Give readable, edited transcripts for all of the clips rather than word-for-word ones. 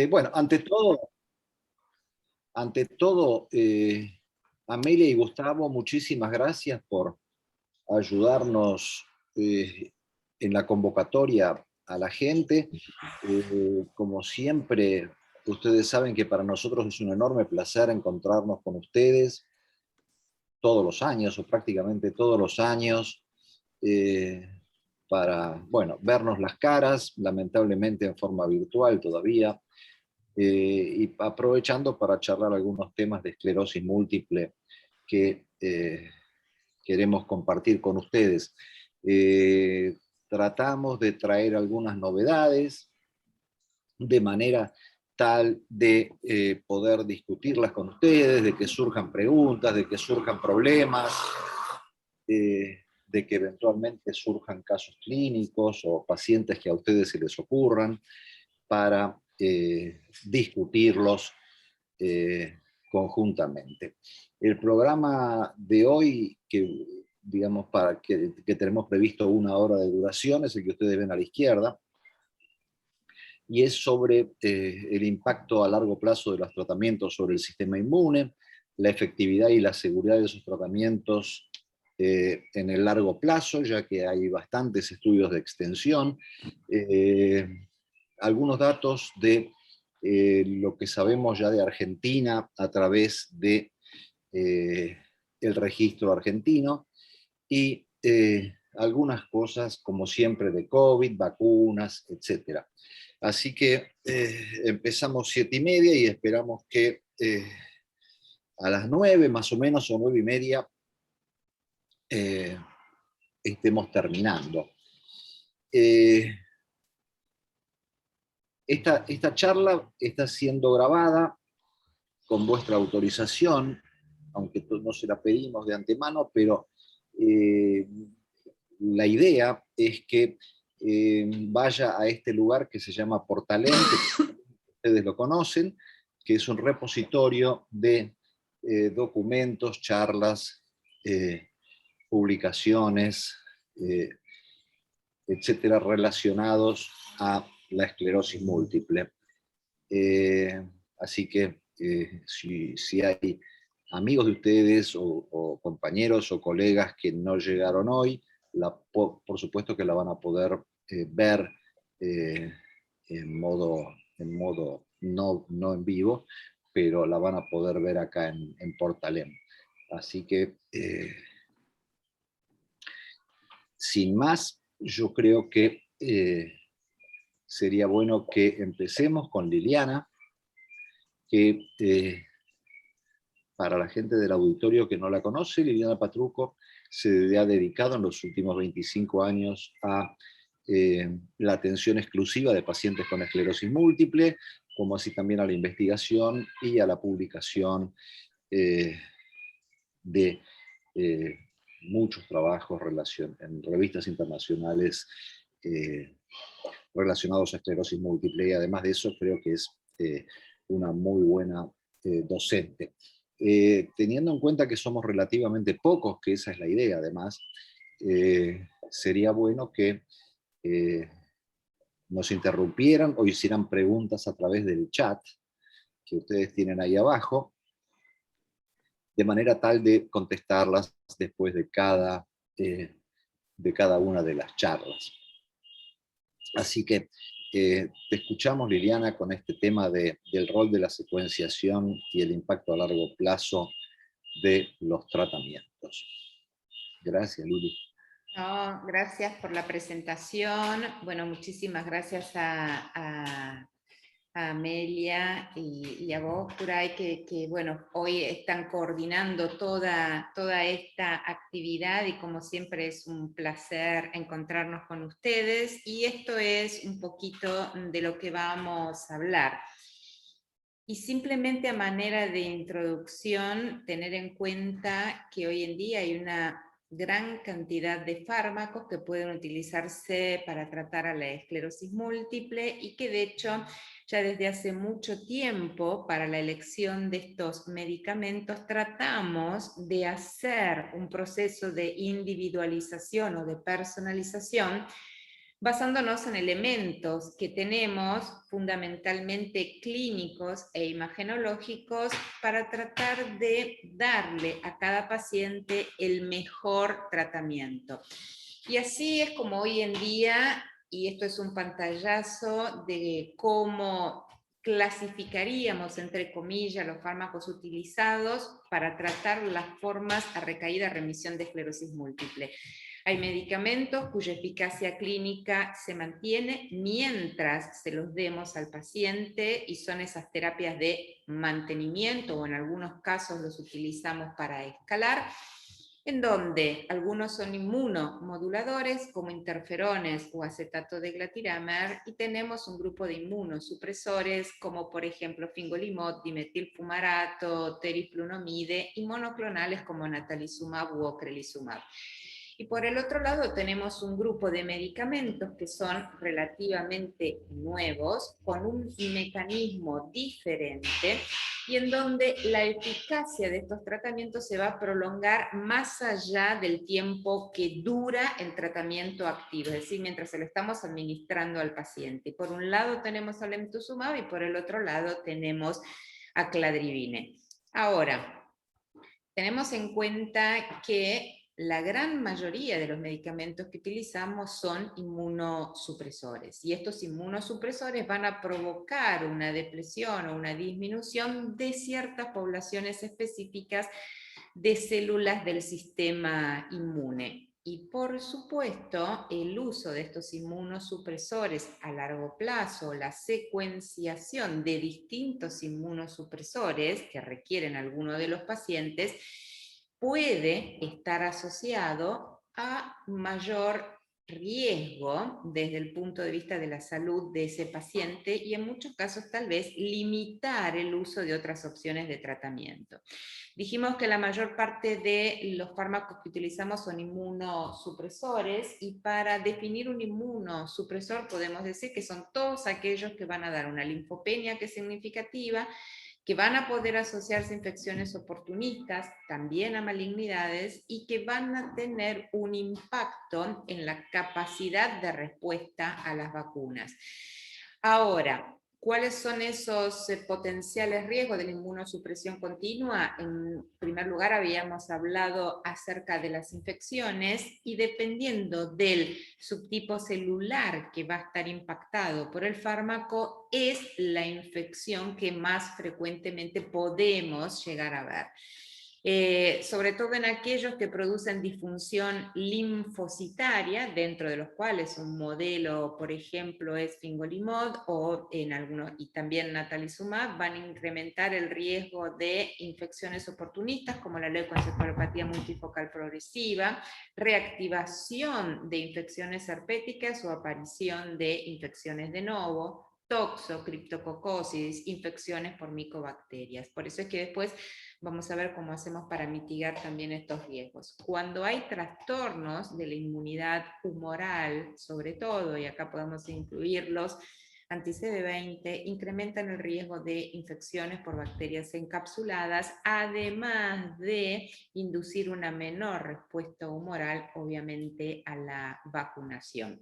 Bueno, ante todo, Amelia y Gustavo, muchísimas gracias por ayudarnos en la convocatoria a la gente. Como siempre, ustedes saben que para nosotros es un enorme placer encontrarnos con ustedes todos los años, o prácticamente todos los años, eh, para, bueno, vernos las caras, lamentablemente en forma virtual todavía, y aprovechando para charlar algunos temas de esclerosis múltiple que queremos compartir con ustedes. Tratamos de traer algunas novedades de manera tal de poder discutirlas con ustedes, de que surjan preguntas, de que surjan problemas, de que eventualmente surjan casos clínicos o pacientes que a ustedes se les ocurran para discutirlos conjuntamente. El programa de hoy, digamos, que tenemos previsto 1 hora de duración, es el que ustedes ven a la izquierda, y es sobre el impacto a largo plazo de los tratamientos sobre el sistema inmune, la efectividad y la seguridad de esos tratamientos en el largo plazo, ya que hay bastantes estudios de extensión, algunos datos de lo que sabemos ya de Argentina a través de el registro argentino, y algunas cosas, como siempre, de COVID, vacunas, etc. Así que empezamos 7:30 y esperamos que a las 9 más o menos, o 9:30, eh, estemos terminando. Eh, esta charla está siendo grabada con vuestra autorización, aunque no se la pedimos de antemano, pero eh, la idea es que vaya a este lugar que se llama Portalén, que ustedes lo conocen, que es un repositorio de documentos, charlas, publicaciones, eh, etcétera, relacionados a la esclerosis múltiple. Así que si hay amigos de ustedes o compañeros o colegas que no llegaron hoy, por supuesto que la van a poder ver eh, en modo no en vivo, pero la van a poder ver acá en Portalem. Así que, sin más, yo creo que sería bueno que empecemos con Liliana, que para la gente del auditorio que no la conoce, Liliana Patruco se ha dedicado en los últimos 25 años a la atención exclusiva de pacientes con esclerosis múltiple, como así también a la investigación y a la publicación de eh, muchos trabajos en revistas internacionales relacionados a esclerosis múltiple, y además de eso creo que es una muy buena docente. Teniendo en cuenta que somos relativamente pocos, que esa es la idea además, sería bueno que nos interrumpieran o hicieran preguntas a través del chat que ustedes tienen ahí abajo, de manera tal de contestarlas después de cada una de las charlas. Así que te escuchamos, Liliana, con este tema del rol de la secuenciación y el impacto a largo plazo de los tratamientos. Gracias, Lili. No, gracias por la presentación. Bueno, muchísimas gracias a Amelia y a vos, Kuray, que bueno, hoy están coordinando toda esta actividad, y como siempre es un placer encontrarnos con ustedes, y esto es un poquito de lo que vamos a hablar. Y simplemente a manera de introducción, tener en cuenta que hoy en día hay una gran cantidad de fármacos que pueden utilizarse para tratar a la esclerosis múltiple, y que de hecho ya desde hace mucho tiempo para la elección de estos medicamentos tratamos de hacer un proceso de individualización o de personalización basándonos en elementos que tenemos fundamentalmente clínicos e imagenológicos para tratar de darle a cada paciente el mejor tratamiento. Y así es como hoy en día, y esto es un pantallazo de cómo clasificaríamos, entre comillas, los fármacos utilizados para tratar las formas a recaída remisión de esclerosis múltiple. Hay medicamentos cuya eficacia clínica se mantiene mientras se los demos al paciente y son esas terapias de mantenimiento o en algunos casos los utilizamos para escalar, en donde algunos son inmunomoduladores como interferones o acetato de glatiramar y tenemos un grupo de inmunosupresores como por ejemplo fingolimod, dimetilfumarato, teriflunomide y monoclonales como natalizumab u ocrelizumab. Y por el otro lado tenemos un grupo de medicamentos que son relativamente nuevos, con un mecanismo diferente y en donde la eficacia de estos tratamientos se va a prolongar más allá del tiempo que dura el tratamiento activo, es decir, mientras se lo estamos administrando al paciente. Por un lado tenemos al emtuzumab y por el otro lado tenemos a cladribine. Ahora, tenemos en cuenta que la gran mayoría de los medicamentos que utilizamos son inmunosupresores y estos inmunosupresores van a provocar una depresión o una disminución de ciertas poblaciones específicas de células del sistema inmune. Y por supuesto, el uso de estos inmunosupresores a largo plazo, la secuenciación de distintos inmunosupresores que requieren algunos de los pacientes, puede estar asociado a mayor riesgo desde el punto de vista de la salud de ese paciente y en muchos casos tal vez limitar el uso de otras opciones de tratamiento. Dijimos que la mayor parte de los fármacos que utilizamos son inmunosupresores y para definir un inmunosupresor podemos decir que son todos aquellos que van a dar una linfopenia que es significativa, que van a poder asociarse a infecciones oportunistas, también a malignidades, y que van a tener un impacto en la capacidad de respuesta a las vacunas. Ahora, ¿cuáles son esos potenciales riesgos de la inmunosupresión continua? En primer lugar, habíamos hablado acerca de las infecciones y dependiendo del subtipo celular que va a estar impactado por el fármaco, es la infección que más frecuentemente podemos llegar a ver. Sobre todo en aquellos que producen disfunción linfocitaria, dentro de los cuales un modelo, por ejemplo, es fingolimod o en algunos, y también natalizumab, van a incrementar el riesgo de infecciones oportunistas como la leucoencefalopatía multifocal progresiva, reactivación de infecciones herpéticas o aparición de infecciones de novo, toxo, criptococosis, infecciones por micobacterias. Por eso es que después vamos a ver cómo hacemos para mitigar también estos riesgos. Cuando hay trastornos de la inmunidad humoral, sobre todo, y acá podemos incluirlos, anti-CD20, incrementan el riesgo de infecciones por bacterias encapsuladas, además de inducir una menor respuesta humoral, obviamente, a la vacunación.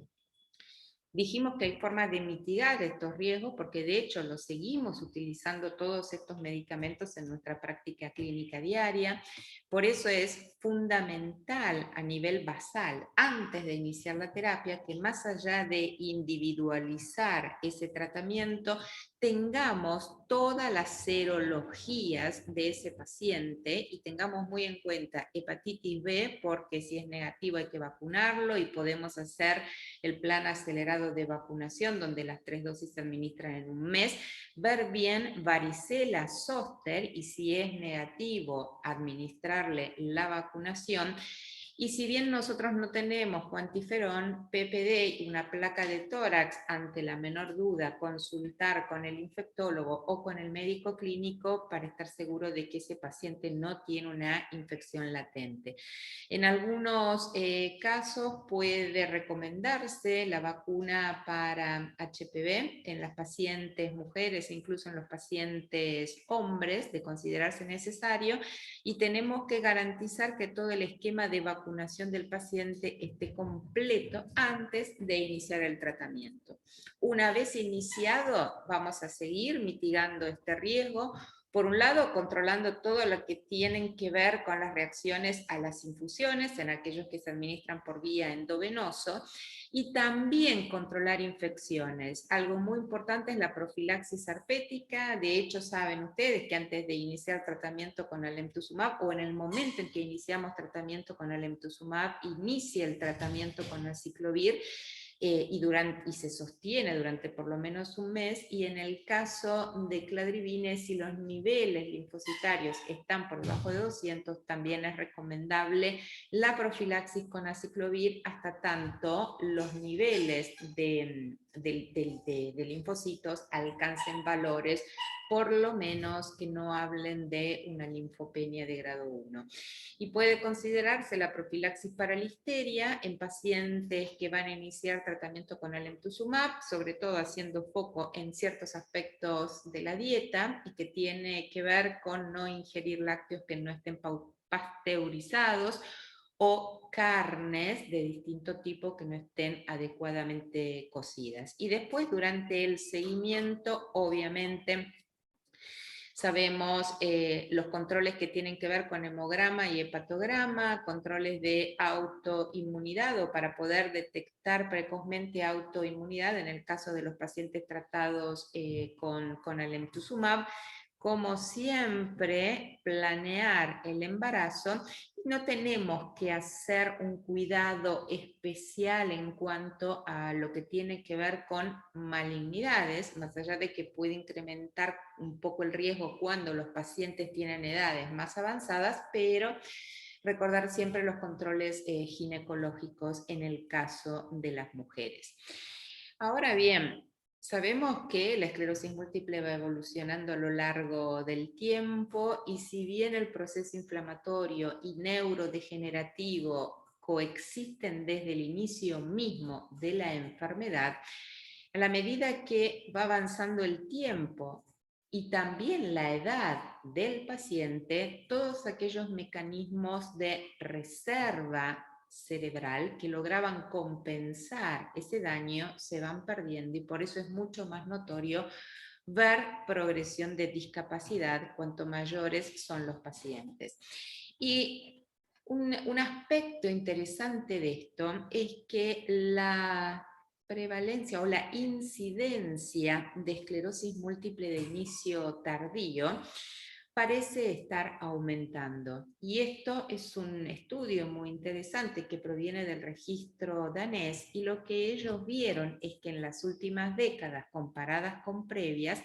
Dijimos que hay formas de mitigar estos riesgos porque de hecho los seguimos utilizando todos estos medicamentos en nuestra práctica clínica diaria. Por eso es fundamental a nivel basal, antes de iniciar la terapia, que más allá de individualizar ese tratamiento, tengamos todas las serologías de ese paciente y tengamos muy en cuenta hepatitis B, porque si es negativo hay que vacunarlo y podemos hacer el plan acelerado de vacunación, donde las 3 dosis se administran en un mes, ver bien varicela zóster y si es negativo, administrarle la vacunación. Y si bien nosotros no tenemos cuantiferón, PPD y una placa de tórax, ante la menor duda, consultar con el infectólogo o con el médico clínico para estar seguro de que ese paciente no tiene una infección latente. En algunos casos puede recomendarse la vacuna para HPV en las pacientes mujeres, incluso en los pacientes hombres, de considerarse necesario, y tenemos que garantizar que todo el esquema de vacunación vacunación del paciente esté completo antes de iniciar el tratamiento. Una vez iniciado, vamos a seguir mitigando este riesgo. Por un lado, controlando todo lo que tienen que ver con las reacciones a las infusiones, en aquellos que se administran por vía endovenoso, y también controlar infecciones. Algo muy importante es la profilaxis herpética. De hecho, saben ustedes que antes de iniciar tratamiento con alemtuzumab, o en el momento en que iniciamos tratamiento con alemtuzumab, inicia el tratamiento con aciclovir, y se sostiene durante por lo menos un mes, y en el caso de cladribine, si los niveles linfocitarios están por debajo de 200, también es recomendable la profilaxis con aciclovir hasta tanto los niveles de linfocitos alcancen valores por lo menos que no hablen de una linfopenia de grado 1. Y puede considerarse la profilaxis para listeria en pacientes que van a iniciar tratamiento con alemtuzumab, sobre todo haciendo foco en ciertos aspectos de la dieta, y que tiene que ver con no ingerir lácteos que no estén pasteurizados, o carnes de distinto tipo que no estén adecuadamente cocidas. Y después, durante el seguimiento, obviamente, sabemos los controles que tienen que ver con hemograma y hepatograma, controles de autoinmunidad, o para poder detectar precozmente autoinmunidad en el caso de los pacientes tratados con alemtuzumab. Como siempre, planear el embarazo. No tenemos que hacer un cuidado especial en cuanto a lo que tiene que ver con malignidades, más allá de que puede incrementar un poco el riesgo cuando los pacientes tienen edades más avanzadas, pero recordar siempre los controles ginecológicos en el caso de las mujeres. Ahora bien, sabemos que la esclerosis múltiple va evolucionando a lo largo del tiempo, y si bien el proceso inflamatorio y neurodegenerativo coexisten desde el inicio mismo de la enfermedad, a la medida que va avanzando el tiempo y también la edad del paciente, todos aquellos mecanismos de reserva cerebral que lograban compensar ese daño se van perdiendo, y por eso es mucho más notorio ver progresión de discapacidad cuanto mayores son los pacientes. Y un aspecto interesante de esto es que la prevalencia o la incidencia de esclerosis múltiple de inicio tardío parece estar aumentando. Y esto es un estudio muy interesante que proviene del registro danés, y lo que ellos vieron es que en las últimas décadas, comparadas con previas,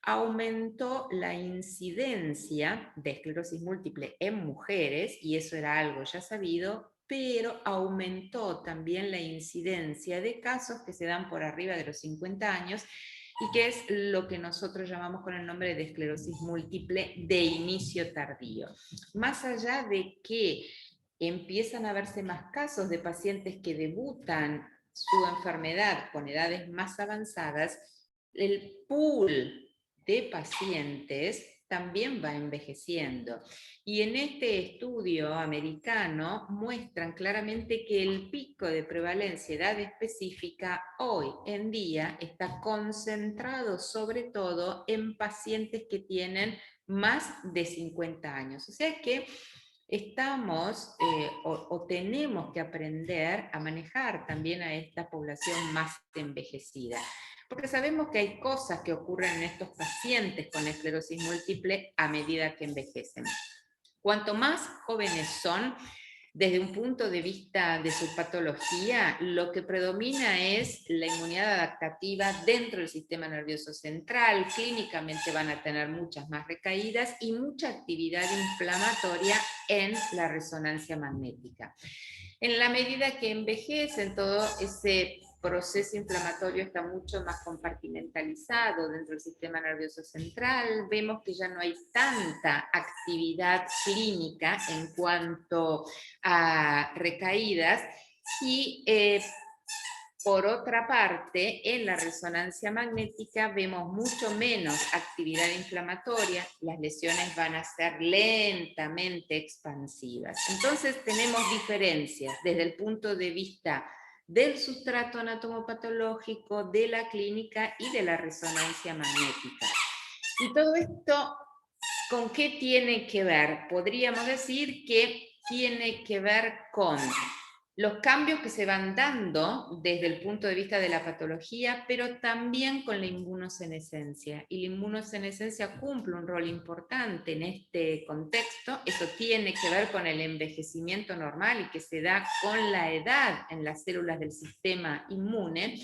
aumentó la incidencia de esclerosis múltiple en mujeres, y eso era algo ya sabido, pero aumentó también la incidencia de casos que se dan por arriba de los 50 años, y que es lo que nosotros llamamos con el nombre de esclerosis múltiple de inicio tardío. Más allá de que empiezan a verse más casos de pacientes que debutan su enfermedad con edades más avanzadas, el pool de pacientes también va envejeciendo. Y en este estudio americano muestran claramente que el pico de prevalencia de edad específica hoy en día está concentrado sobre todo en pacientes que tienen más de 50 años. O sea que estamos o tenemos que aprender a manejar también a esta población más envejecida. Porque sabemos que hay cosas que ocurren en estos pacientes con esclerosis múltiple a medida que envejecen. Cuanto más jóvenes son, desde un punto de vista de su patología, lo que predomina es la inmunidad adaptativa dentro del sistema nervioso central. Clínicamente van a tener muchas más recaídas y mucha actividad inflamatoria en la resonancia magnética. En la medida que envejecen, todo ese proceso inflamatorio está mucho más compartimentalizado dentro del sistema nervioso central. Vemos que ya no hay tanta actividad clínica en cuanto a recaídas, y Por otra parte, en la resonancia magnética vemos mucho menos actividad inflamatoria, las lesiones van a ser lentamente expansivas. Entonces tenemos diferencias desde el punto de vista del sustrato anatomopatológico, de la clínica y de la resonancia magnética. Y todo esto, ¿con qué tiene que ver? Podríamos decir que tiene que ver con los cambios que se van dando desde el punto de vista de la patología, pero también con la inmunosenescencia. Y la inmunosenescencia cumple un rol importante en este contexto. Eso tiene que ver con el envejecimiento normal y que se da con la edad en las células del sistema inmune.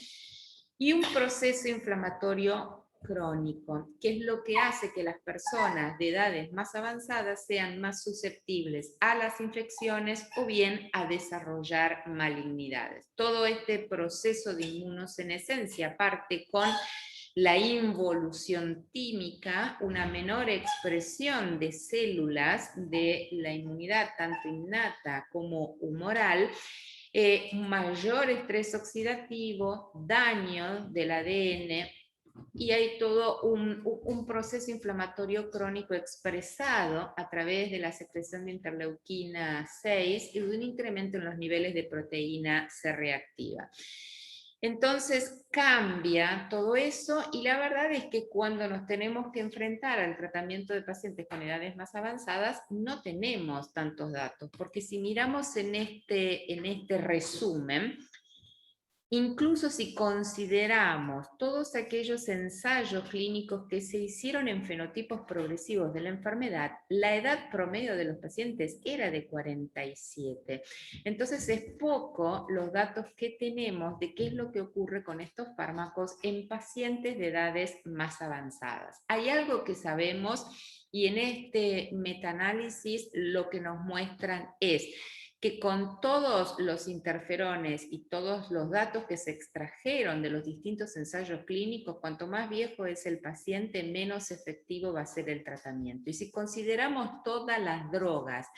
Y un proceso inflamatorio crónico, que es lo que hace que las personas de edades más avanzadas sean más susceptibles a las infecciones o bien a desarrollar malignidades. Todo este proceso de inmunosenescencia parte con la involución tímica, una menor expresión de células de la inmunidad, tanto innata como humoral, mayor estrés oxidativo, daño del ADN, y hay todo un proceso inflamatorio crónico expresado a través de la secreción de interleuquina 6 y de un incremento en los niveles de proteína C reactiva. Entonces cambia todo eso y la verdad es que cuando nos tenemos que enfrentar al tratamiento de pacientes con edades más avanzadas no tenemos tantos datos, porque si miramos en este resumen, incluso si consideramos todos aquellos ensayos clínicos que se hicieron en fenotipos progresivos de la enfermedad, la edad promedio de los pacientes era de 47. Entonces es poco los datos que tenemos de qué es lo que ocurre con estos fármacos en pacientes de edades más avanzadas. Hay algo que sabemos y en este metaanálisis lo que nos muestran es que con todos los interferones y todos los datos que se extrajeron de los distintos ensayos clínicos, cuanto más viejo es el paciente, menos efectivo va a ser el tratamiento. Y si consideramos todas las drogas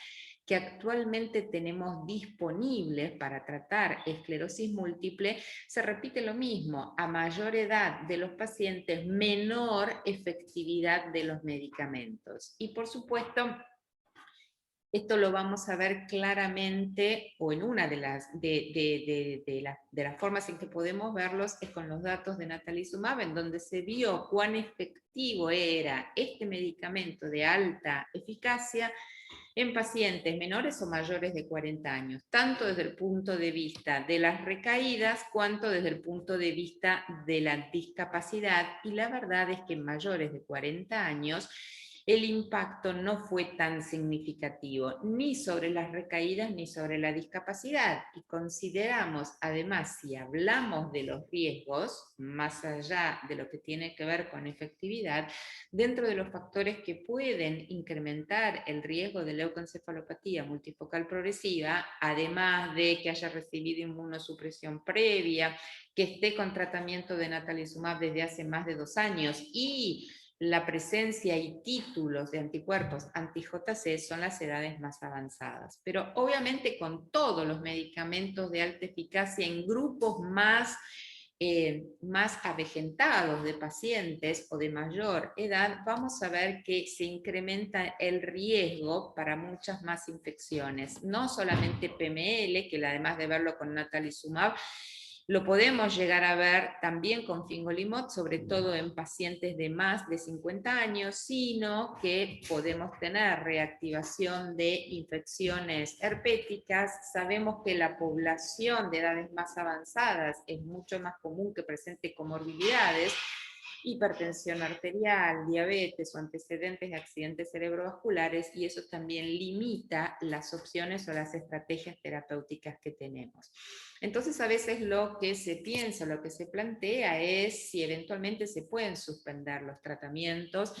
que actualmente tenemos disponibles para tratar esclerosis múltiple, se repite lo mismo. A mayor edad de los pacientes, menor efectividad de los medicamentos. Y por supuesto, esto lo vamos a ver claramente, o en una de las formas en que podemos verlos, es con los datos de natalizumab, en donde se vio cuán efectivo era este medicamento de alta eficacia en pacientes menores o mayores de 40 años, tanto desde el punto de vista de las recaídas, cuanto desde el punto de vista de la discapacidad, y la verdad es que en mayores de 40 años, el impacto no fue tan significativo, ni sobre las recaídas ni sobre la discapacidad. Y consideramos, además, si hablamos de los riesgos, más allá de lo que tiene que ver con efectividad, dentro de los factores que pueden incrementar el riesgo de leucoencefalopatía multifocal progresiva, además de que haya recibido inmunosupresión previa, que esté con tratamiento de natalizumab desde hace más de 2 años y la presencia y títulos de anticuerpos anti-JC son las edades más avanzadas. Pero obviamente con todos los medicamentos de alta eficacia en grupos más avejentados de pacientes o de mayor edad, vamos a ver que se incrementa el riesgo para muchas más infecciones. No solamente PML, que además de verlo con natalizumab, lo podemos llegar a ver también con fingolimod, sobre todo en pacientes de más de 50 años, sino que podemos tener reactivación de infecciones herpéticas. Sabemos que la población de edades más avanzadas es mucho más común que presente comorbilidades, hipertensión arterial, diabetes o antecedentes de accidentes cerebrovasculares, y eso también limita las opciones o las estrategias terapéuticas que tenemos. Entonces a veces lo que se piensa, lo que se plantea es si eventualmente se pueden suspender los tratamientos.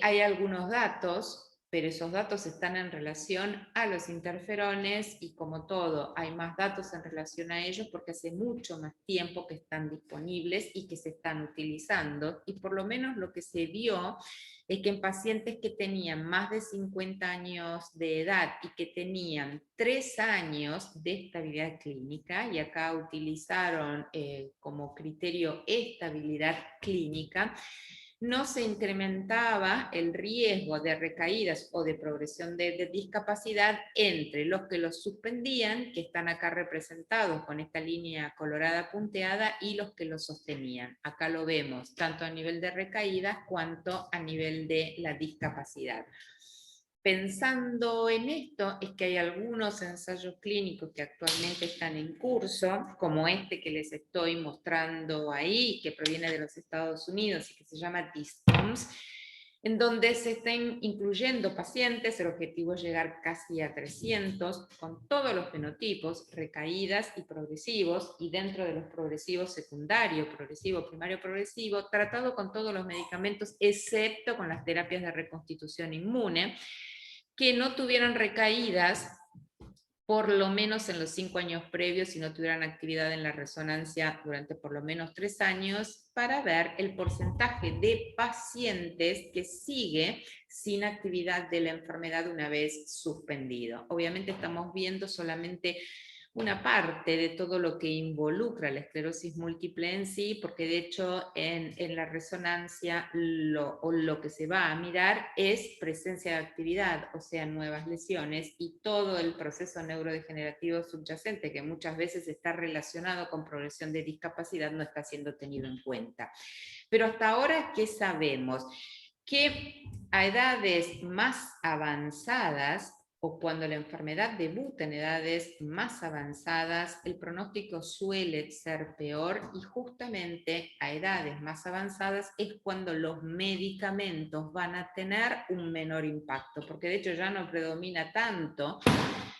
Hay algunos datos pero esos datos están en relación a los interferones y como todo, hay más datos en relación a ellos porque hace mucho más tiempo que están disponibles y que se están utilizando, y por lo menos lo que se vio es que en pacientes que tenían más de 50 años de edad y que tenían 3 años de estabilidad clínica, y acá utilizaron como criterio estabilidad clínica, no se incrementaba el riesgo de recaídas o de progresión de discapacidad entre los que los suspendían, que están acá representados con esta línea colorada punteada, y los que los sostenían. Acá lo vemos, tanto a nivel de recaídas cuanto a nivel de la discapacidad. Pensando en esto, es que hay algunos ensayos clínicos que actualmente están en curso, como este que les estoy mostrando ahí, que proviene de los Estados Unidos y que se llama DISTOMS, en donde se están incluyendo pacientes, el objetivo es llegar casi a 300, con todos los fenotipos, recaídas y progresivos, y dentro de los progresivos secundario, progresivo, primario, progresivo, tratado con todos los medicamentos, excepto con las terapias de reconstitución inmune, que no tuvieran recaídas por lo menos en los 5 años previos, si no tuvieran actividad en la resonancia durante por lo menos 3 años, para ver el porcentaje de pacientes que sigue sin actividad de la enfermedad una vez suspendido. Obviamente estamos viendo solamente una parte de todo lo que involucra la esclerosis múltiple en sí, porque de hecho en la resonancia lo que se va a mirar es presencia de actividad, o sea, nuevas lesiones, y todo el proceso neurodegenerativo subyacente, que muchas veces está relacionado con progresión de discapacidad, no está siendo tenido en cuenta. Pero hasta ahora, ¿qué sabemos? Que a edades más avanzadas, o cuando la enfermedad debuta en edades más avanzadas, el pronóstico suele ser peor, y justamente a edades más avanzadas es cuando los medicamentos van a tener un menor impacto, porque de hecho ya no predomina tanto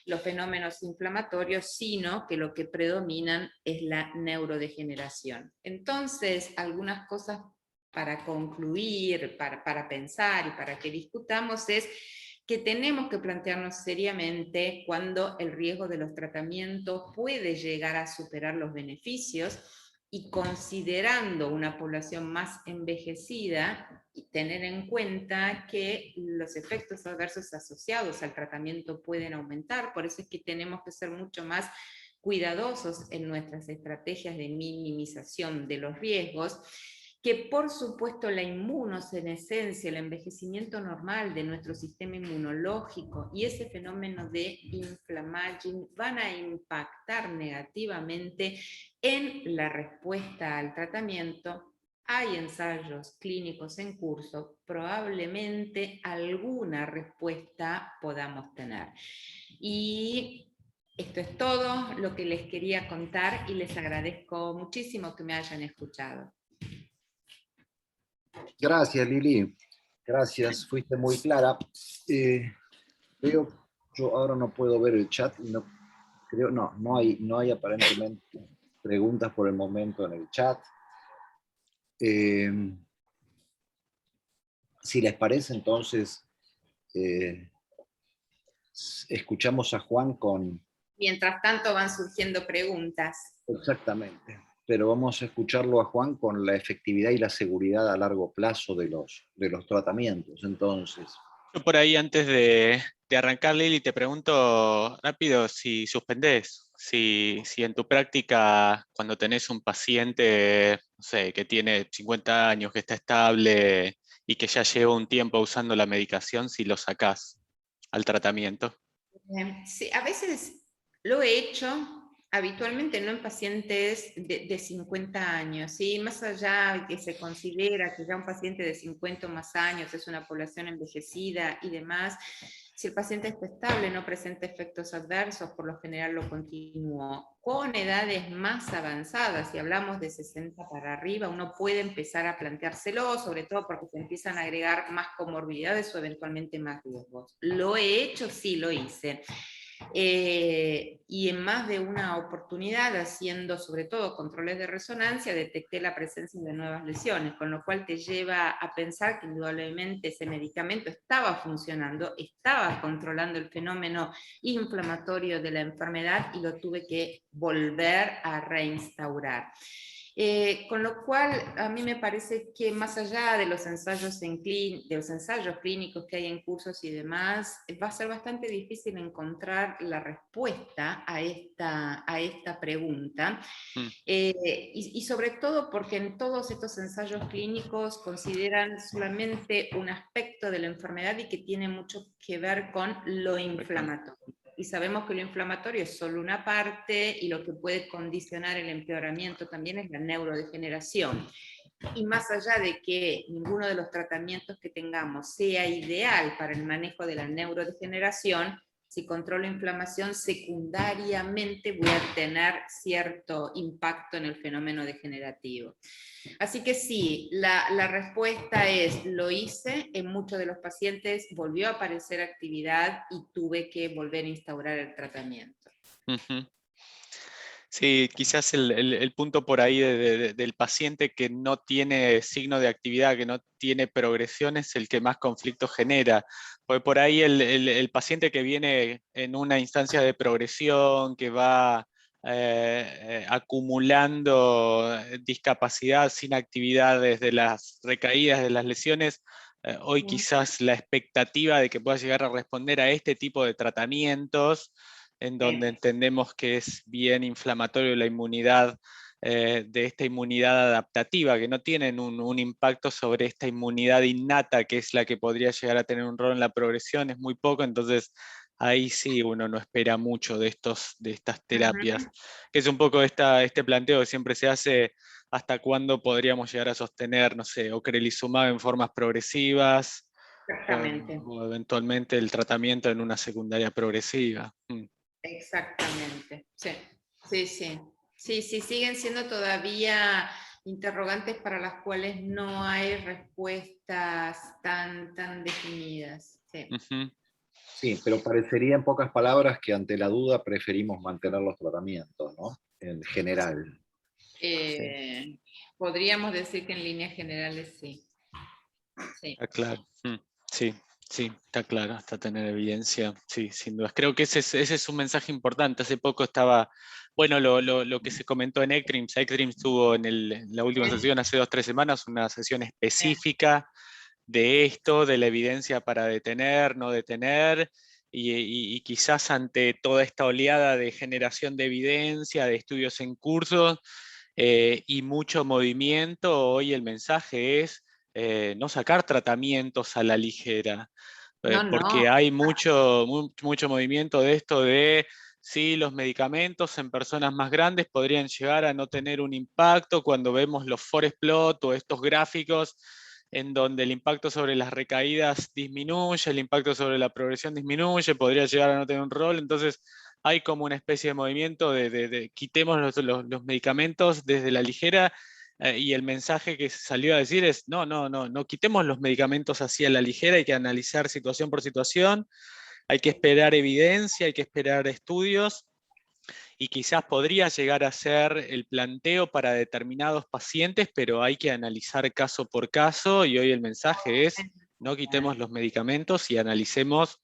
los fenómenos inflamatorios, sino que lo que predominan es la neurodegeneración. Entonces, algunas cosas para concluir, para pensar y para que discutamos es que tenemos que plantearnos seriamente cuando el riesgo de los tratamientos puede llegar a superar los beneficios, y considerando una población más envejecida, y tener en cuenta que los efectos adversos asociados al tratamiento pueden aumentar. Por eso es que tenemos que ser mucho más cuidadosos en nuestras estrategias de minimización de los riesgos, que por supuesto la inmunosenescencia, el envejecimiento normal de nuestro sistema inmunológico y ese fenómeno de inflammaging van a impactar negativamente en la respuesta al tratamiento. Hay ensayos clínicos en curso, probablemente alguna respuesta podamos tener. Y esto es todo lo que les quería contar, y les agradezco muchísimo que me hayan escuchado. Gracias, Lili. Gracias, fuiste muy clara. Veo, yo ahora no puedo ver el chat, no hay aparentemente preguntas por el momento en el chat. Si les parece, entonces escuchamos a Juan con... Mientras tanto van surgiendo preguntas. Exactamente, pero vamos a escucharlo a Juan con la efectividad y la seguridad a largo plazo de los tratamientos. Entonces, yo por ahí, antes de arrancar, Lili, te pregunto rápido si suspendés, si en tu práctica, cuando tenés un paciente, no sé, que tiene 50 años, que está estable y que ya lleva un tiempo usando la medicación, si lo sacás al tratamiento. Sí, a veces lo he hecho, habitualmente no en pacientes de 50 años, ¿sí? Más allá de que se considera que ya un paciente de 50 o más años es una población envejecida y demás, si el paciente está estable, no presenta efectos adversos, por lo general lo continúo. Con edades más avanzadas, si hablamos de 60 para arriba, uno puede empezar a planteárselo, sobre todo porque se empiezan a agregar más comorbilidades o eventualmente más riesgos. ¿Lo he hecho? Sí, lo hice. Y en más de una oportunidad, haciendo sobre todo controles de resonancia, detecté la presencia de nuevas lesiones, con lo cual te lleva a pensar que indudablemente ese medicamento estaba funcionando, estaba controlando el fenómeno inflamatorio de la enfermedad y lo tuve que volver a reinstaurar. Con lo cual, a mí me parece que más allá de los ensayos clínicos que hay en cursos y demás, va a ser bastante difícil encontrar la respuesta a esta pregunta. Y sobre todo porque en todos estos ensayos clínicos consideran solamente un aspecto de la enfermedad y que tiene mucho que ver con lo inflamatorio. Y sabemos que lo inflamatorio es solo una parte y lo que puede condicionar el empeoramiento también es la neurodegeneración. Y más allá de que ninguno de los tratamientos que tengamos sea ideal para el manejo de la neurodegeneración, si controlo inflamación, secundariamente voy a tener cierto impacto en el fenómeno degenerativo. Así que sí, la respuesta es, lo hice, en muchos de los pacientes volvió a aparecer actividad y tuve que volver a instaurar el tratamiento. Sí, quizás el punto por ahí del paciente que no tiene signo de actividad, que no tiene progresión, es el que más conflicto genera. Porque por ahí el paciente que viene en una instancia de progresión, que va acumulando discapacidad sin actividad desde las recaídas de las lesiones, hoy quizás la expectativa de que pueda llegar a responder a este tipo de tratamientos, en donde entendemos que es bien inflamatorio la inmunidad, de esta inmunidad adaptativa, que no tienen un impacto sobre esta inmunidad innata, que es la que podría llegar a tener un rol en la progresión, es muy poco, entonces ahí sí uno no espera mucho de estas terapias, que es un poco este planteo que siempre se hace, hasta cuándo podríamos llegar a sostener, no sé, ocrelizumab en formas progresivas, o eventualmente el tratamiento en una secundaria progresiva. Exactamente, sí, sí, sí. Sí, sí, siguen siendo todavía interrogantes para las cuales no hay respuestas tan definidas. Sí. Sí, pero parecería en pocas palabras que ante la duda preferimos mantener los tratamientos, ¿no? En general. Podríamos decir que en líneas generales sí. Sí. Está claro. Sí, sí, está claro, hasta tener evidencia, sí, sin dudas. Creo que ese es un mensaje importante. Hace poco estaba, bueno, lo que se comentó en ECTRIMS. ECTRIMS tuvo en la última sesión, hace 2 o 3 semanas, una sesión específica de esto, de la evidencia para detener, no detener, y quizás ante toda esta oleada de generación de evidencia, de estudios en curso, y mucho movimiento, hoy el mensaje es no sacar tratamientos a la ligera, porque hay mucho movimiento de esto de si los medicamentos en personas más grandes podrían llegar a no tener un impacto, cuando vemos los forest plot o estos gráficos en donde el impacto sobre las recaídas disminuye, el impacto sobre la progresión disminuye, podría llegar a no tener un rol. Entonces hay como una especie de movimiento de quitemos los medicamentos desde la ligera, y el mensaje que salió a decir es no quitemos los medicamentos así a la ligera, hay que analizar situación por situación, hay que esperar evidencia, hay que esperar estudios, y quizás podría llegar a ser el planteo para determinados pacientes, pero hay que analizar caso por caso, y hoy el mensaje es no quitemos los medicamentos y analicemos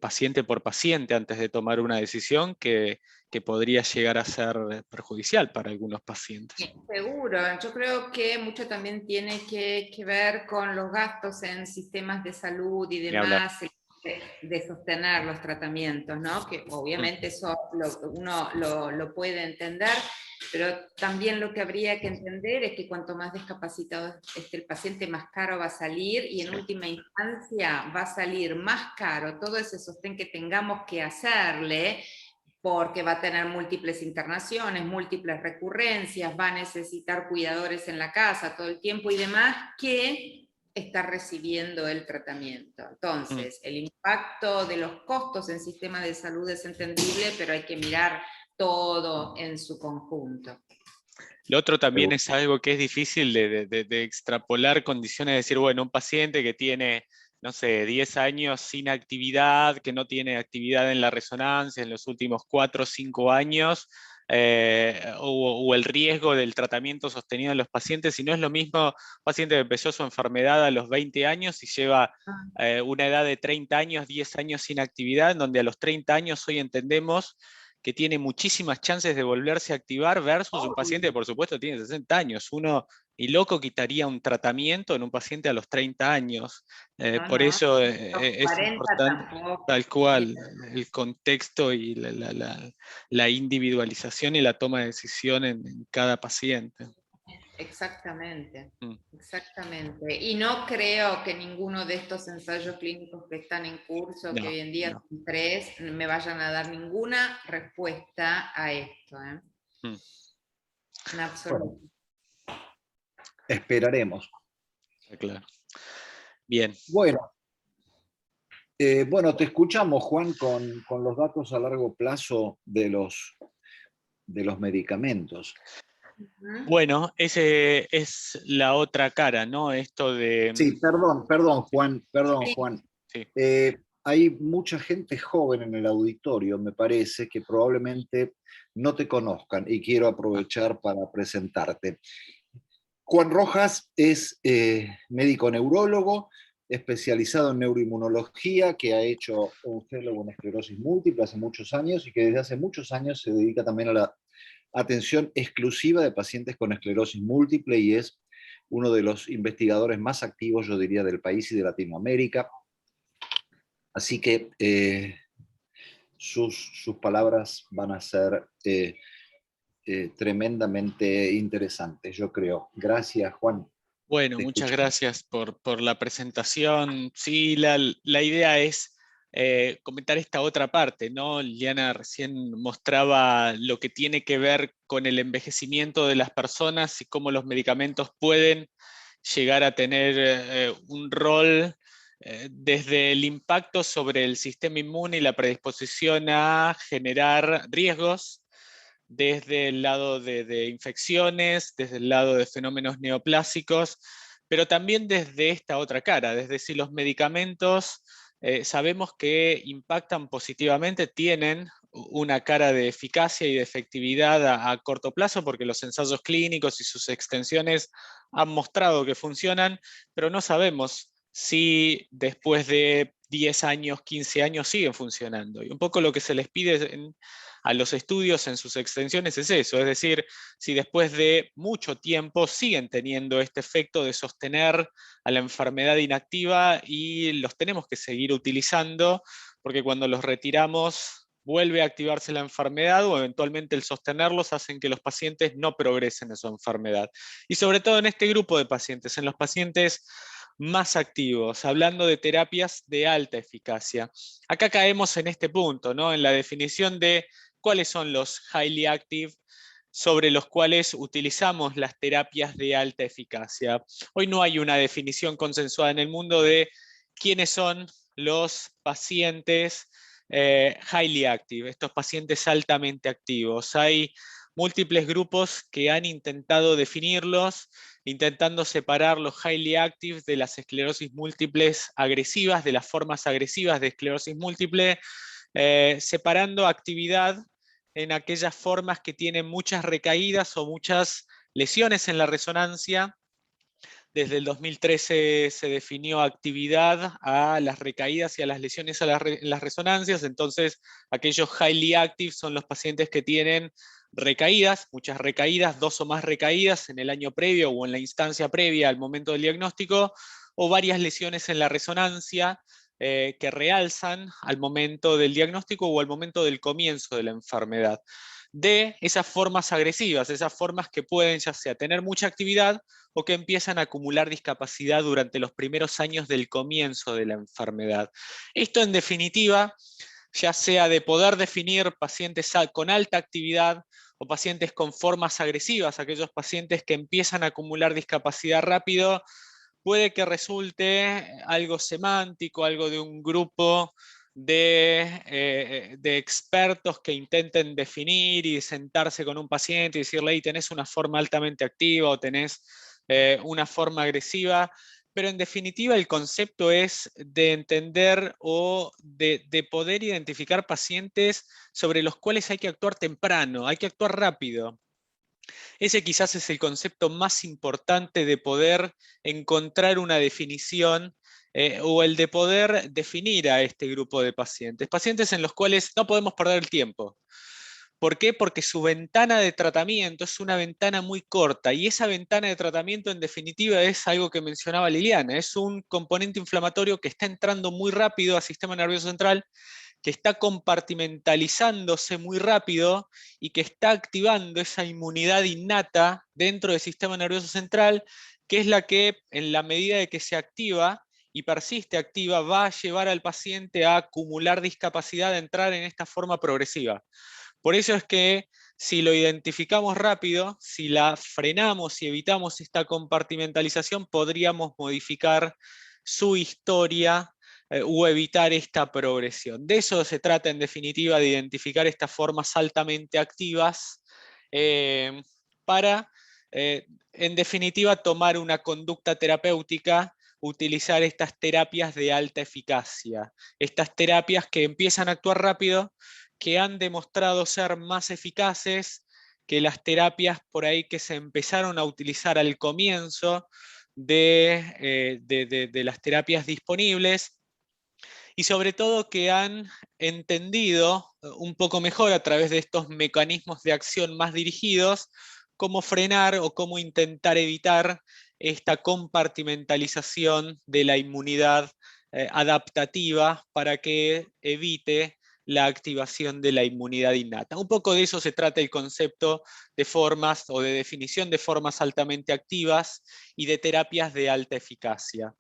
paciente por paciente antes de tomar una decisión que podría llegar a ser perjudicial para algunos pacientes. Sí, seguro, yo creo que mucho también tiene que ver con los gastos en sistemas de salud y demás, de sostener los tratamientos, ¿no? Que obviamente eso uno lo puede entender, pero también lo que habría que entender es que cuanto más discapacitado esté el paciente, más caro va a salir, y en última instancia va a salir más caro todo ese sostén que tengamos que hacerle, porque va a tener múltiples internaciones, múltiples recurrencias, va a necesitar cuidadores en la casa todo el tiempo y demás, que está recibiendo el tratamiento. Entonces, el impacto de los costos en sistema de salud es entendible, pero hay que mirar todo en su conjunto. Lo otro también es algo que es difícil de extrapolar condiciones, de decir, bueno, un paciente que tiene no sé, 10 años sin actividad, que no tiene actividad en la resonancia en los últimos 4 o 5 años, o el riesgo del tratamiento sostenido en los pacientes, si no es lo mismo un paciente que empezó su enfermedad a los 20 años y lleva una edad de 30 años, 10 años sin actividad, en donde a los 30 años hoy entendemos que tiene muchísimas chances de volverse a activar versus un paciente que por supuesto tiene 60 años. Uno ni loco quitaría un tratamiento en un paciente a los 30 años. No, Por no, eso los es 40 importante, tampoco. tal cual, el contexto y la individualización y la toma de decisión en cada paciente. Exactamente, Mm. exactamente. Y no creo que ninguno de estos ensayos clínicos que están en curso, que No, hoy en día no. son 3, me vayan a dar ninguna respuesta a esto. Mm. En Bueno, absoluto. esperaremos. Claro. Bien. Bueno, bueno, te escuchamos, Juan, con los datos a largo plazo de los medicamentos. Bueno, ese es la otra cara, ¿no? Esto de... Sí, Juan, Sí. Juan. Sí. Hay mucha gente joven en el auditorio, me parece, que probablemente no te conozcan y quiero aprovechar para presentarte. Juan Rojas es médico neurólogo, especializado en neuroinmunología, que ha hecho un fellow en esclerosis múltiple hace muchos años y que desde hace muchos años se dedica también a la atención exclusiva de pacientes con esclerosis múltiple y es uno de los investigadores más activos, yo diría, del país y de Latinoamérica. Así que sus palabras van a ser tremendamente interesantes, yo creo. Gracias, Juan. Bueno, Te muchas escuchamos. gracias por la presentación. Sí, la idea es comentar esta otra parte, ¿no? Liana recién mostraba lo que tiene que ver con el envejecimiento de las personas y cómo los medicamentos pueden llegar a tener un rol desde el impacto sobre el sistema inmune y la predisposición a generar riesgos, desde el lado de infecciones, desde el lado de fenómenos neoplásicos, pero también desde esta otra cara, desde si los medicamentos sabemos que impactan positivamente, tienen una cara de eficacia y de efectividad a corto plazo, porque los ensayos clínicos y sus extensiones han mostrado que funcionan, pero no sabemos si después de 10 años, 15 años siguen funcionando. Y un poco lo que se les pide a los estudios en sus extensiones es eso, es decir, si después de mucho tiempo siguen teniendo este efecto de sostener a la enfermedad inactiva y los tenemos que seguir utilizando, porque cuando los retiramos vuelve a activarse la enfermedad o eventualmente el sostenerlos hacen que los pacientes no progresen en su enfermedad. Y sobre todo en este grupo de pacientes, en los pacientes más activos, hablando de terapias de alta eficacia. Acá caemos en este punto, ¿no? En la definición de cuáles son los highly active sobre los cuales utilizamos las terapias de alta eficacia. Hoy no hay una definición consensuada en el mundo de quiénes son los pacientes highly active, estos pacientes altamente activos. Hay múltiples grupos que han intentado definirlos, intentando separar los highly active de las esclerosis múltiples agresivas, de las formas agresivas de esclerosis múltiple, separando actividad en aquellas formas que tienen muchas recaídas o muchas lesiones en la resonancia. Desde el 2013 se definió actividad a las recaídas y a las lesiones en las resonancias, entonces aquellos highly active son los pacientes que tienen recaídas, muchas recaídas, 2 o más recaídas en el año previo o en la instancia previa al momento del diagnóstico, o varias lesiones en la resonancia que realzan al momento del diagnóstico o al momento del comienzo de la enfermedad. De esas formas agresivas, esas formas que pueden ya sea tener mucha actividad o que empiezan a acumular discapacidad durante los primeros años del comienzo de la enfermedad. Esto en definitiva, ya sea de poder definir pacientes con alta actividad o pacientes con formas agresivas, aquellos pacientes que empiezan a acumular discapacidad rápido, puede que resulte algo semántico, algo de un grupo de expertos que intenten definir y sentarse con un paciente y decirle, hey, tenés una forma altamente activa o tenés una forma agresiva, pero en definitiva el concepto es de entender o de poder identificar pacientes sobre los cuales hay que actuar temprano, hay que actuar rápido. Ese quizás es el concepto más importante de poder encontrar una definición o el de poder definir a este grupo de pacientes. Pacientes en los cuales no podemos perder el tiempo. ¿Por qué? Porque su ventana de tratamiento es una ventana muy corta y esa ventana de tratamiento en definitiva es algo que mencionaba Liliana, es un componente inflamatorio que está entrando muy rápido al sistema nervioso central, que está compartimentalizándose muy rápido y que está activando esa inmunidad innata dentro del sistema nervioso central, que es la que en la medida de que se activa y persiste activa, va a llevar al paciente a acumular discapacidad, a entrar en esta forma progresiva. Por eso es que si lo identificamos rápido, si la frenamos y evitamos esta compartimentalización, podríamos modificar su historia o evitar esta progresión. De eso se trata en definitiva, de identificar estas formas altamente activas para, en definitiva, tomar una conducta terapéutica, utilizar estas terapias de alta eficacia, estas terapias que empiezan a actuar rápido, que han demostrado ser más eficaces que las terapias por ahí que se empezaron a utilizar al comienzo de las terapias disponibles, y sobre todo que han entendido un poco mejor a través de estos mecanismos de acción más dirigidos cómo frenar o cómo intentar evitar esta compartimentalización de la inmunidad adaptativa para que evite la activación de la inmunidad innata. Un poco de eso se trata el concepto de formas o de definición de formas altamente activas y de terapias de alta eficacia.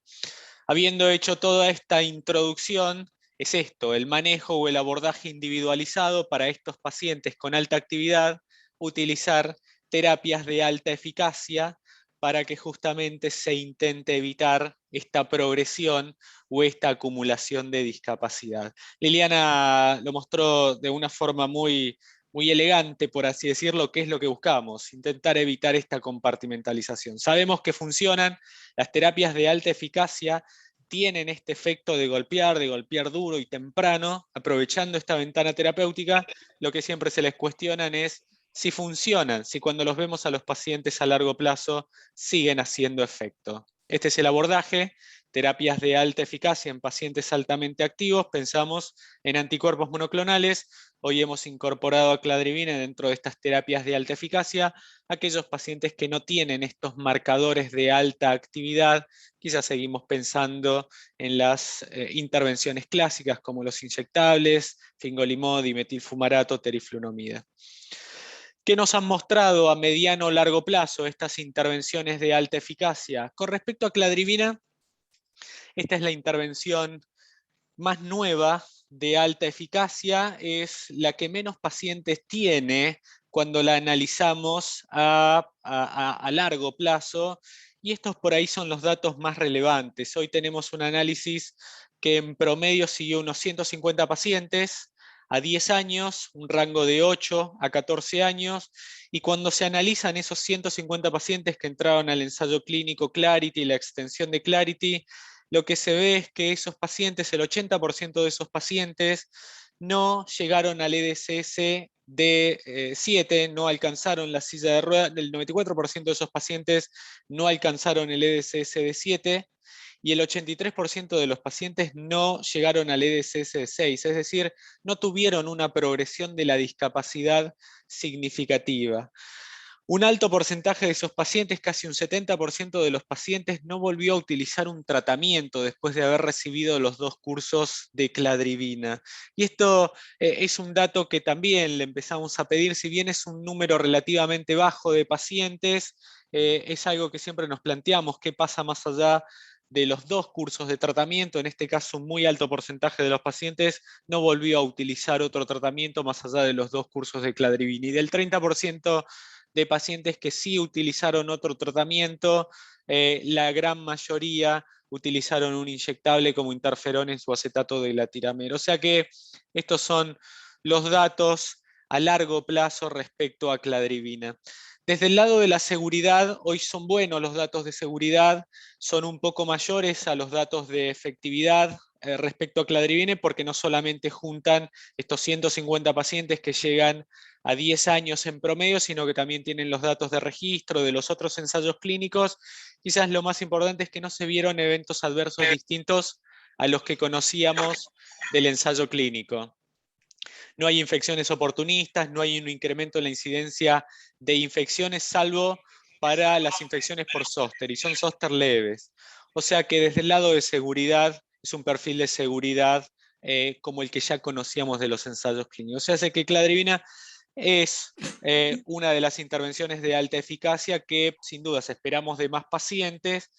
Habiendo hecho toda esta introducción, es esto, el manejo o el abordaje individualizado para estos pacientes con alta actividad, utilizar terapias de alta eficacia para que justamente se intente evitar esta progresión o esta acumulación de discapacidad. Liliana lo mostró de una forma muy elegante, por así decirlo, qué es lo que buscamos, intentar evitar esta compartimentalización. Sabemos que funcionan, las terapias de alta eficacia tienen este efecto de golpear duro y temprano, aprovechando esta ventana terapéutica. Lo que siempre se les cuestionan es si funcionan, si cuando los vemos a los pacientes a largo plazo siguen haciendo efecto. Este es el abordaje, terapias de alta eficacia en pacientes altamente activos, pensamos en anticuerpos monoclonales. Hoy hemos incorporado a cladribina dentro de estas terapias de alta eficacia, aquellos pacientes que no tienen estos marcadores de alta actividad, quizás seguimos pensando en las intervenciones clásicas como los inyectables, fingolimod, dimetilfumarato, teriflunomida. ¿Qué nos han mostrado a mediano o largo plazo estas intervenciones de alta eficacia? Con respecto a cladribina, esta es la intervención más nueva de alta eficacia, es la que menos pacientes tiene cuando la analizamos a largo plazo, y estos por ahí son los datos más relevantes. Hoy tenemos un análisis que en promedio siguió unos 150 pacientes a 10 años, un rango de 8 a 14 años, y cuando se analizan esos 150 pacientes que entraron al ensayo clínico Clarity, la extensión de Clarity, lo que se ve es que esos pacientes, el 80% de esos pacientes, no llegaron al EDSS de 7, no alcanzaron la silla de ruedas, el 94% de esos pacientes no alcanzaron el EDSS de 7, y el 83% de los pacientes no llegaron al EDSS de 6, es decir, no tuvieron una progresión de la discapacidad significativa. Un alto porcentaje de esos pacientes, casi un 70% de los pacientes, no volvió a utilizar un tratamiento después de haber recibido los 2 cursos de cladribina. Y esto es un dato que también le empezamos a pedir, si bien es un número relativamente bajo de pacientes, es algo que siempre nos planteamos, qué pasa más allá de los 2 cursos de tratamiento. En este caso, un muy alto porcentaje de los pacientes no volvió a utilizar otro tratamiento más allá de los 2 cursos de cladribina. Y del 30% de pacientes que sí utilizaron otro tratamiento, la gran mayoría utilizaron un inyectable como interferones o acetato de glatiramero. O sea que estos son los datos a largo plazo respecto a cladribina. Desde el lado de la seguridad, hoy son buenos los datos de seguridad, son un poco mayores a los datos de efectividad respecto a cladribine, porque no solamente juntan estos 150 pacientes que llegan a 10 años en promedio, sino que también tienen los datos de registro de los otros ensayos clínicos. Quizás lo más importante es que no se vieron eventos adversos distintos a los que conocíamos del ensayo clínico. No hay infecciones oportunistas, no hay un incremento en la incidencia de infecciones, salvo para las infecciones por zóster, y son zóster leves. O sea que desde el lado de seguridad, es un perfil de seguridad como el que ya conocíamos de los ensayos clínicos. O sea, hace que cladribina es una de las intervenciones de alta eficacia que sin dudas esperamos de más pacientes,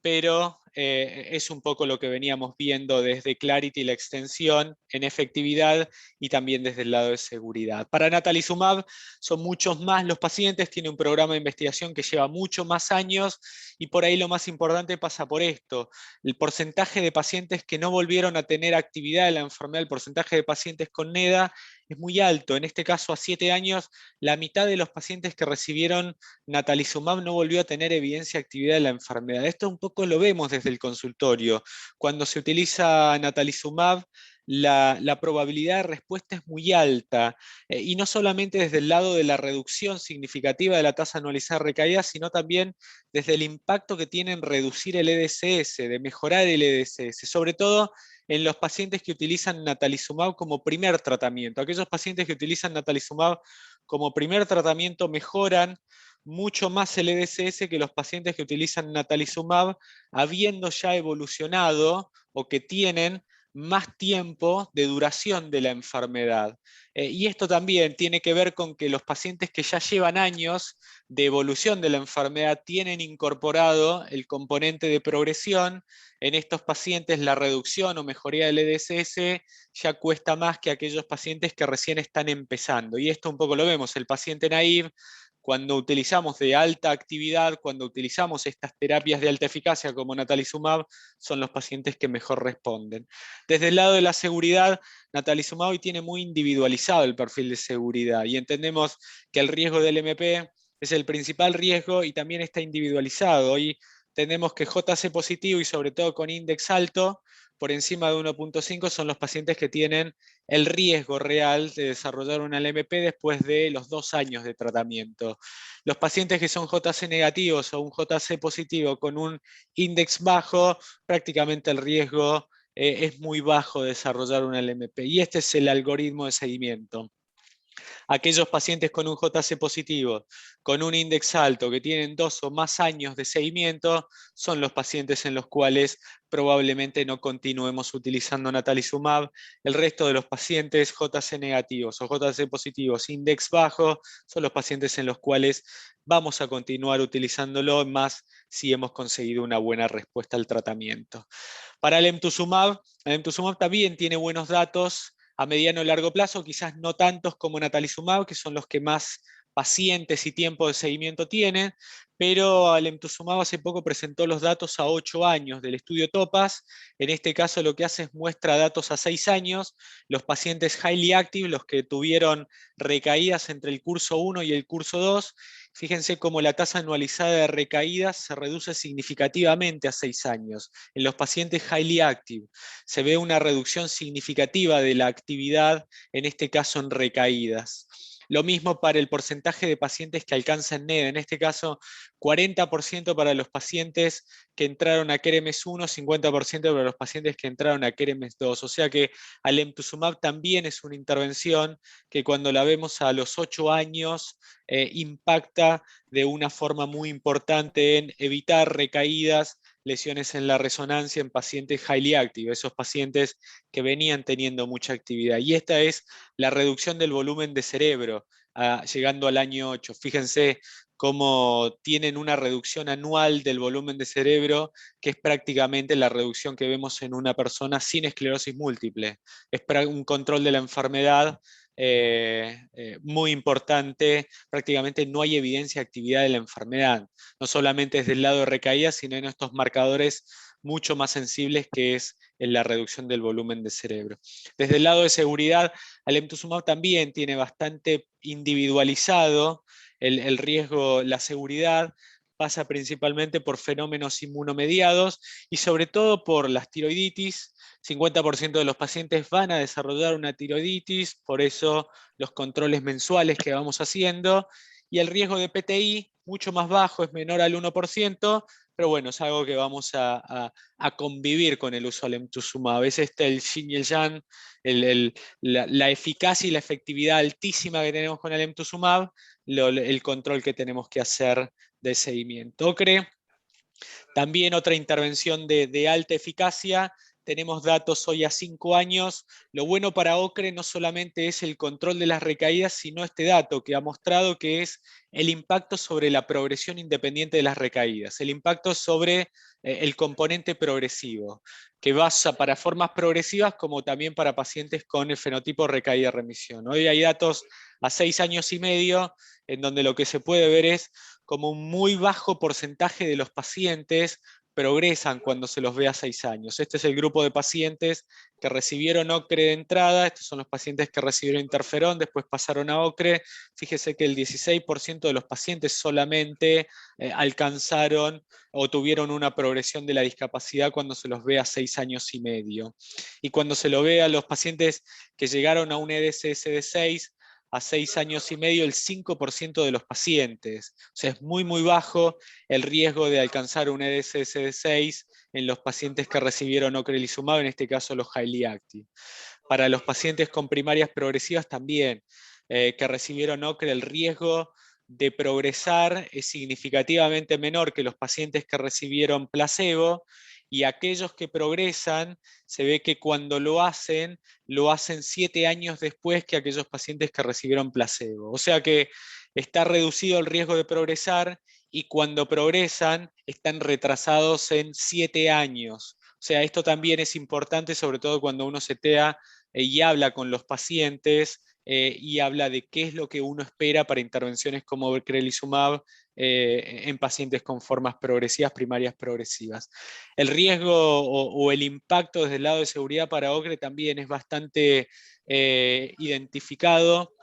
pero es un poco lo que veníamos viendo desde Clarity, la extensión en efectividad y también desde el lado de seguridad. Para natalizumab son muchos más los pacientes, tiene un programa de investigación que lleva mucho más años y por ahí lo más importante pasa por esto. El porcentaje de pacientes que no volvieron a tener actividad de la enfermedad, el porcentaje de pacientes con NEDA es muy alto. En este caso, a 7 años, la mitad de los pacientes que recibieron natalizumab no volvió a tener evidencia de actividad de la enfermedad. Esto un poco lo vemos desde el consultorio. Cuando se utiliza natalizumab, la probabilidad de respuesta es muy alta, y no solamente desde el lado de la reducción significativa de la tasa anualizada de recaída, sino también desde el impacto que tiene en reducir el EDSS, de mejorar el EDSS, sobre todo en los pacientes que utilizan natalizumab como primer tratamiento. Aquellos pacientes que utilizan natalizumab como primer tratamiento mejoran mucho más el EDSS que los pacientes que utilizan natalizumab habiendo ya evolucionado o que tienen más tiempo de duración de la enfermedad. Y esto también tiene que ver con que los pacientes que ya llevan años de evolución de la enfermedad tienen incorporado el componente de progresión. En estos pacientes la reducción o mejoría del EDSS ya cuesta más que aquellos pacientes que recién están empezando. Y esto un poco lo vemos, el paciente naive, cuando utilizamos de alta actividad, cuando utilizamos estas terapias de alta eficacia como natalizumab, son los pacientes que mejor responden. Desde el lado de la seguridad, natalizumab hoy tiene muy individualizado el perfil de seguridad y entendemos que el riesgo del MP es el principal riesgo y también está individualizado. Hoy tenemos que JC positivo y sobre todo con índice alto, por encima de 1.5, son los pacientes que tienen el riesgo real de desarrollar una LMP después de los 2 años de tratamiento. Los pacientes que son JC negativos o un JC positivo con un índice bajo, prácticamente el riesgo es muy bajo de desarrollar una LMP. Y este es el algoritmo de seguimiento. Aquellos pacientes con un JC positivo, con un índice alto, que tienen 2 o más años de seguimiento, son los pacientes en los cuales probablemente no continuemos utilizando natalizumab. El resto de los pacientes JC negativos o JC positivos, índice bajo, son los pacientes en los cuales vamos a continuar utilizándolo, más si hemos conseguido una buena respuesta al tratamiento. Para el emtuzumab también tiene buenos datos a mediano y largo plazo, quizás no tantos como natalizumab, que son los que más pacientes y tiempo de seguimiento tienen, pero alemtuzumab hace poco presentó los datos a 8 años del estudio TOPAZ. En este caso lo que hace es muestra datos a 6 años, los pacientes highly active, los que tuvieron recaídas entre el curso 1 y el curso 2, fíjense cómo la tasa anualizada de recaídas se reduce significativamente a 6 años. En los pacientes highly active se ve una reducción significativa de la actividad, en este caso en recaídas. Lo mismo para el porcentaje de pacientes que alcanzan NEDA, en este caso 40% para los pacientes que entraron a Keremes 1, 50% para los pacientes que entraron a Keremes 2. O sea que alemtuzumab también es una intervención que cuando la vemos a los 8 años impacta de una forma muy importante en evitar recaídas, lesiones en la resonancia en pacientes highly active, esos pacientes que venían teniendo mucha actividad. Y esta es la reducción del volumen de cerebro, llegando al año 8. Fíjense cómo tienen una reducción anual del volumen de cerebro, que es prácticamente la reducción que vemos en una persona sin esclerosis múltiple. Es un control de la enfermedad muy importante. Prácticamente no hay evidencia de actividad de la enfermedad, no solamente desde el lado de recaída, sino en estos marcadores mucho más sensibles que es en la reducción del volumen de cerebro. Desde el lado de seguridad, alemtuzumab también tiene bastante individualizado el riesgo, la seguridad pasa principalmente por fenómenos inmunomediados y sobre todo por las tiroiditis. 50% de los pacientes van a desarrollar una tiroiditis, por eso los controles mensuales que vamos haciendo, y el riesgo de PTI mucho más bajo, es menor al 1%, pero bueno, es algo que vamos a convivir con el uso del emtuzumab. A veces está el yin y el yang, la eficacia y la efectividad altísima que tenemos con el emtuzumab, el control que tenemos que hacer de seguimiento. OCRE, también otra intervención de alta eficacia. Tenemos datos hoy a 5 años. Lo bueno para OCRE no solamente es el control de las recaídas, sino este dato que ha mostrado que es el impacto sobre la progresión independiente de las recaídas, el impacto sobre el componente progresivo, que va para formas progresivas como también para pacientes con el fenotipo recaída-remisión. Hoy hay datos a 6 años y medio en donde lo que se puede ver es como un muy bajo porcentaje de los pacientes progresan cuando se los ve a 6 años. Este es el grupo de pacientes que recibieron OCRE de entrada, estos son los pacientes que recibieron interferón, después pasaron a OCRE. Fíjese que el 16% de los pacientes solamente alcanzaron o tuvieron una progresión de la discapacidad cuando se los ve a 6 años y medio. Y cuando se lo ve a los pacientes que llegaron a un EDSS de 6, a 6 años y medio, el 5% de los pacientes. O sea, es muy, muy bajo el riesgo de alcanzar un EDSS de 6 en los pacientes que recibieron ocrelizumab, en este caso los highly active. Para los pacientes con primarias progresivas también, que recibieron OCRE, el riesgo de progresar es significativamente menor que los pacientes que recibieron placebo, y aquellos que progresan, se ve que cuando lo hacen 7 años después que aquellos pacientes que recibieron placebo. O sea que está reducido el riesgo de progresar, y cuando progresan están retrasados en 7 años. O sea, esto también es importante, sobre todo cuando uno setea y habla con los pacientes y habla de qué es lo que uno espera para intervenciones como ocrelizumab en pacientes con formas progresivas, primarias progresivas. El riesgo o el impacto desde el lado de seguridad para OCRE también es bastante identificado.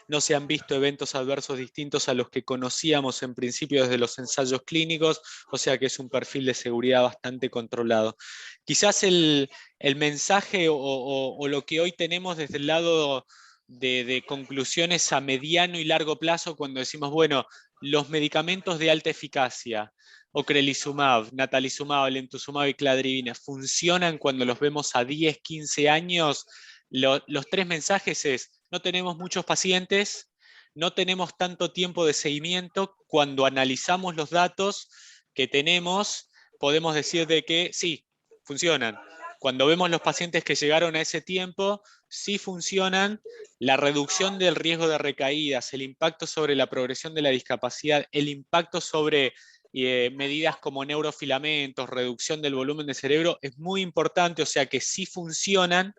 No se han visto eventos adversos distintos a los que conocíamos en principio desde los ensayos clínicos, o sea que es un perfil de seguridad bastante controlado. Quizás el mensaje o lo que hoy tenemos desde el lado de conclusiones a mediano y largo plazo, cuando decimos, bueno, los medicamentos de alta eficacia, ocrelizumab, natalizumab, lentuxumab y cladribina, funcionan cuando los vemos a 10, 15 años. Los 3 mensajes es: no tenemos muchos pacientes, no tenemos tanto tiempo de seguimiento. Cuando analizamos los datos que tenemos, podemos decir de que sí, funcionan. Cuando vemos los pacientes que llegaron a ese tiempo, sí funcionan. La reducción del riesgo de recaídas, el impacto sobre la progresión de la discapacidad, el impacto sobre medidas como neurofilamentos, reducción del volumen de cerebro, es muy importante, o sea que sí funcionan.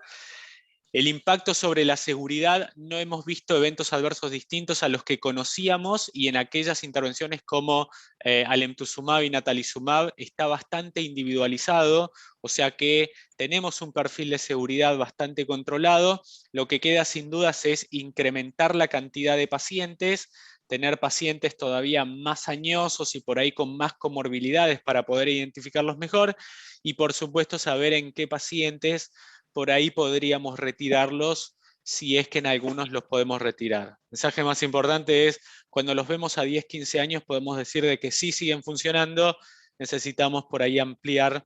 El impacto sobre la seguridad, no hemos visto eventos adversos distintos a los que conocíamos, y en aquellas intervenciones como alemtuzumab y natalizumab está bastante individualizado, o sea que tenemos un perfil de seguridad bastante controlado. Lo que queda sin dudas es incrementar la cantidad de pacientes, tener pacientes todavía más añosos y por ahí con más comorbilidades para poder identificarlos mejor, y por supuesto saber en qué pacientes por ahí podríamos retirarlos, si es que en algunos los podemos retirar. El mensaje más importante es: cuando los vemos a 10, 15 años podemos decir de que sí siguen funcionando. Necesitamos por ahí ampliar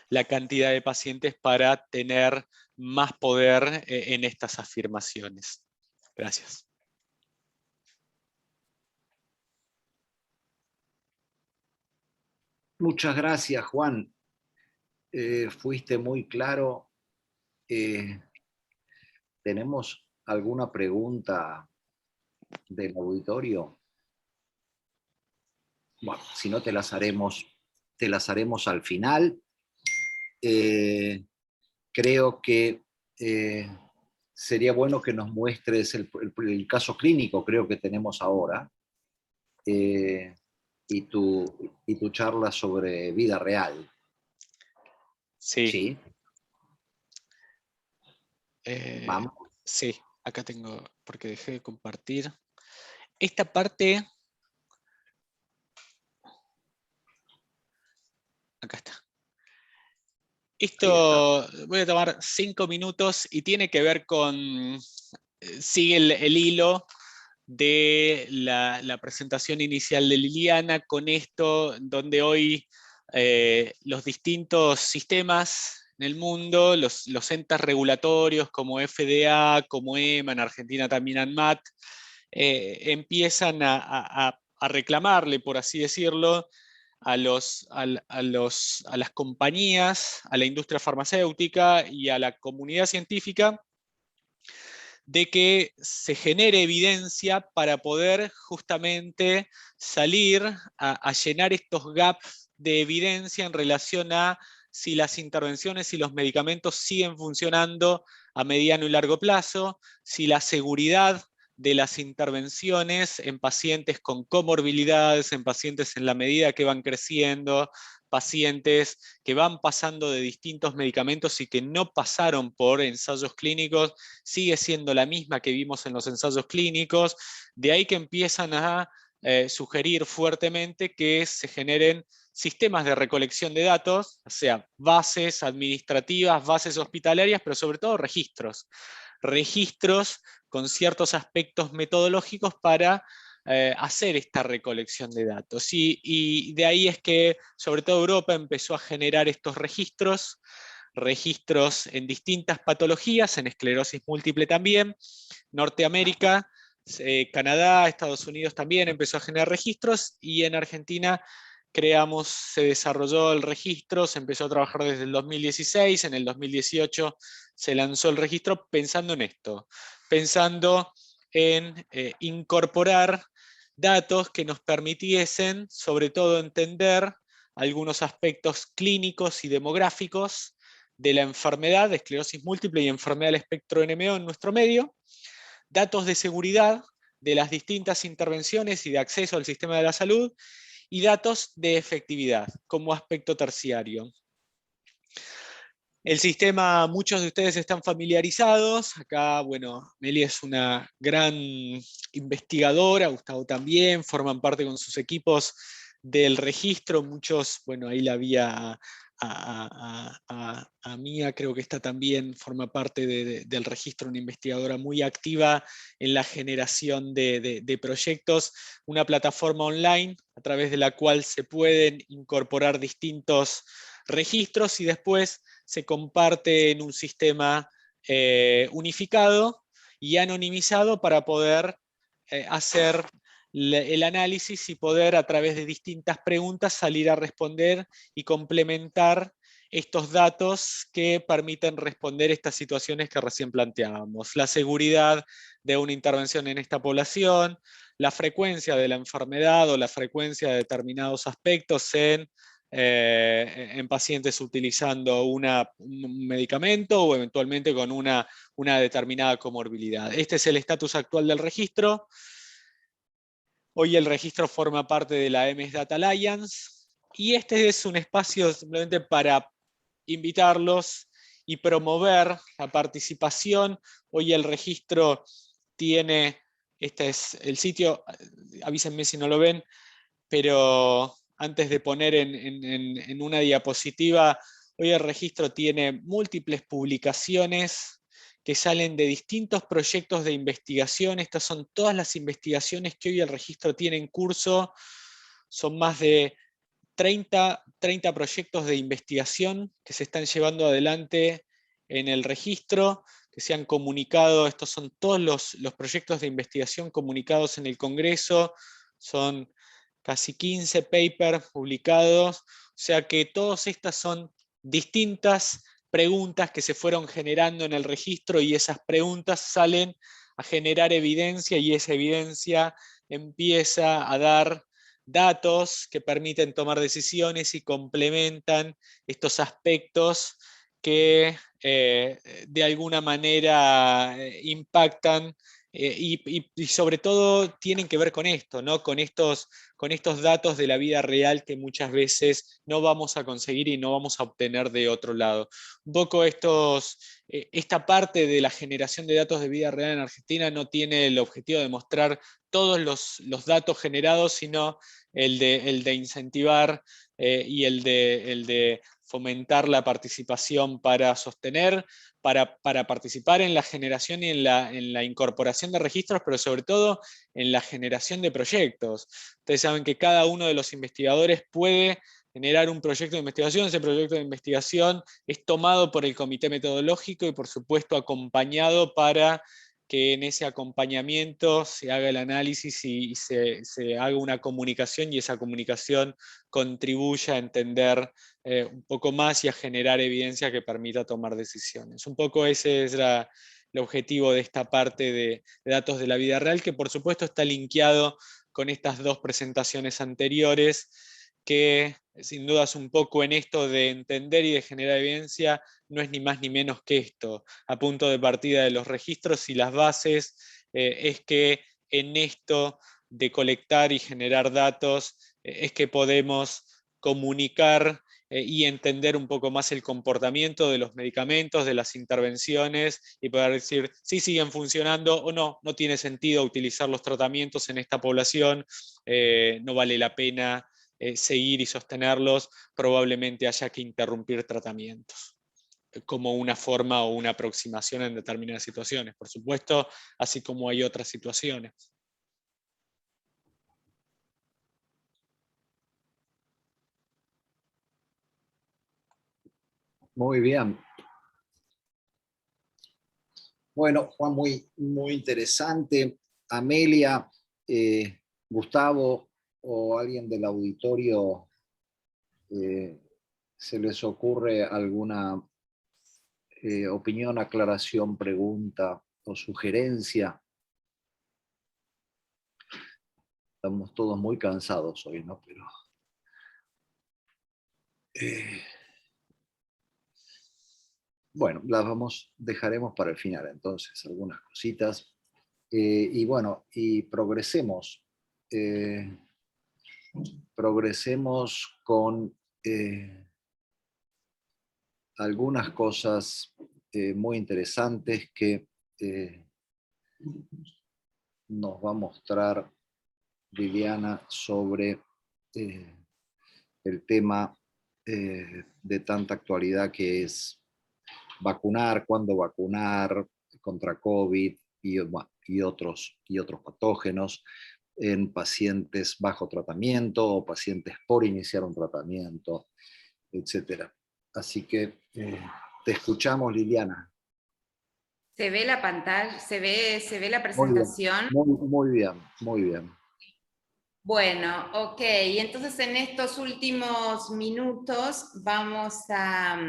la cantidad de pacientes para tener más poder en estas afirmaciones. Gracias. Muchas gracias, Juan. Fuiste muy claro. ¿Tenemos alguna pregunta del auditorio? Bueno, si no, te las haremos al final. Creo que sería bueno que nos muestres el caso clínico, creo que tenemos ahora, y tu charla sobre vida real. Sí. Sí. Vamos. Sí, acá tengo, porque dejé de compartir. esta parte, acá está. Esto voy a tomar 5 minutos y tiene que ver con, sigue el hilo de la presentación inicial de Liliana, con esto donde hoy los distintos sistemas en el mundo, los entes regulatorios como FDA, como EMA, en Argentina también ANMAT, empiezan a reclamarle, por así decirlo, a las compañías, a la industria farmacéutica y a la comunidad científica de que se genere evidencia para poder justamente salir a llenar estos gaps de evidencia en relación a si las intervenciones y los medicamentos siguen funcionando a mediano y largo plazo, si la seguridad de las intervenciones en pacientes con comorbilidades, en pacientes en la medida que van creciendo, pacientes que van pasando de distintos medicamentos y que no pasaron por ensayos clínicos, sigue siendo la misma que vimos en los ensayos clínicos. De ahí que empiezan a sugerir fuertemente que se generen sistemas de recolección de datos, o sea, bases administrativas, bases hospitalarias, pero sobre todo registros. Registros con ciertos aspectos metodológicos para hacer esta recolección de datos. Y de ahí es que, sobre todo Europa, empezó a generar estos registros en distintas patologías, en esclerosis múltiple también. Norteamérica, Canadá, Estados Unidos también empezó a generar registros, y en Argentina se desarrolló el registro, se empezó a trabajar desde el 2016, en el 2018 se lanzó el registro pensando en esto, pensando en incorporar datos que nos permitiesen, sobre todo, entender algunos aspectos clínicos y demográficos de la enfermedad de esclerosis múltiple y enfermedad del espectro NMO en nuestro medio, datos de seguridad de las distintas intervenciones y de acceso al sistema de la salud, y datos de efectividad como aspecto terciario. El sistema, muchos de ustedes están familiarizados. Acá, bueno, Meli es una gran investigadora, Gustavo también, forman parte con sus equipos del registro. Muchos, bueno, ahí la vi a Mía, creo que esta también forma parte del registro, una investigadora muy activa en la generación de proyectos, una plataforma online a través de la cual se pueden incorporar distintos registros y después se comparte en un sistema unificado y anonimizado para poder hacer el análisis y poder, a través de distintas preguntas, salir a responder y complementar estos datos que permiten responder estas situaciones que recién planteábamos. La seguridad de una intervención en esta población, la frecuencia de la enfermedad o la frecuencia de determinados aspectos en pacientes utilizando un medicamento o eventualmente con una determinada comorbilidad. Este es el estatus actual del registro. Hoy el registro forma parte de la MS Data Alliance, y este es un espacio simplemente para invitarlos y promover la participación. Hoy el registro tiene, este es el sitio, avísenme si no lo ven, pero antes de poner en una diapositiva, hoy el registro tiene múltiples publicaciones que salen de distintos proyectos de investigación. Estas son todas las investigaciones que hoy el registro tiene en curso. Son más de 30 proyectos de investigación que se están llevando adelante en el registro, que se han comunicado. Estos son todos los proyectos de investigación comunicados en el Congreso. Son casi 15 papers publicados, o sea que todas estas son distintas preguntas que se fueron generando en el registro, y esas preguntas salen a generar evidencia, y esa evidencia empieza a dar datos que permiten tomar decisiones y complementan estos aspectos que de alguna manera impactan Y sobre todo tienen que ver con esto, ¿no? Con estos datos de la vida real que muchas veces no vamos a conseguir y no vamos a obtener de otro lado. Un poco esta parte de la generación de datos de vida real en Argentina no tiene el objetivo de mostrar todos los datos generados, sino el de incentivar y el de fomentar la participación para sostener, para participar en la generación y en la incorporación de registros, pero sobre todo en la generación de proyectos. Ustedes saben que cada uno de los investigadores puede generar un proyecto de investigación. Ese proyecto de investigación es tomado por el comité metodológico y por supuesto acompañado para que en ese acompañamiento se haga el análisis y se haga una comunicación, y esa comunicación contribuya a entender un poco más y a generar evidencia que permita tomar decisiones. Un poco ese es el objetivo de esta parte de datos de la vida real, que por supuesto está linkeado con estas dos presentaciones anteriores, que sin dudas un poco en esto de entender y de generar evidencia no es ni más ni menos que esto. A punto de partida de los registros y las bases es que en esto de colectar y generar datos es que podemos comunicar y entender un poco más el comportamiento de los medicamentos, de las intervenciones, y poder decir si siguen funcionando o no, no tiene sentido utilizar los tratamientos en esta población, no vale la pena seguir y sostenerlos, probablemente haya que interrumpir tratamientos como una forma o una aproximación en determinadas situaciones. Por supuesto, así como hay otras situaciones. Muy bien. Bueno, Juan, muy interesante. Amelia, Gustavo o alguien del auditorio, ¿se les ocurre alguna opinión, aclaración, pregunta o sugerencia? Estamos todos muy cansados hoy, ¿no? Pero bueno, dejaremos para el final entonces algunas cositas. Y bueno, y progresemos con algunas cosas muy interesantes que nos va a mostrar Liliana sobre el tema de tanta actualidad, que es vacunar, cuándo vacunar contra COVID y otros patógenos en pacientes bajo tratamiento o pacientes por iniciar un tratamiento, etc. Así que te escuchamos, Liliana. ¿Se ve la pantalla? ¿Se ve la Muy bien, presentación? muy bien, muy bien. Bueno, ok, entonces en estos últimos minutos vamos a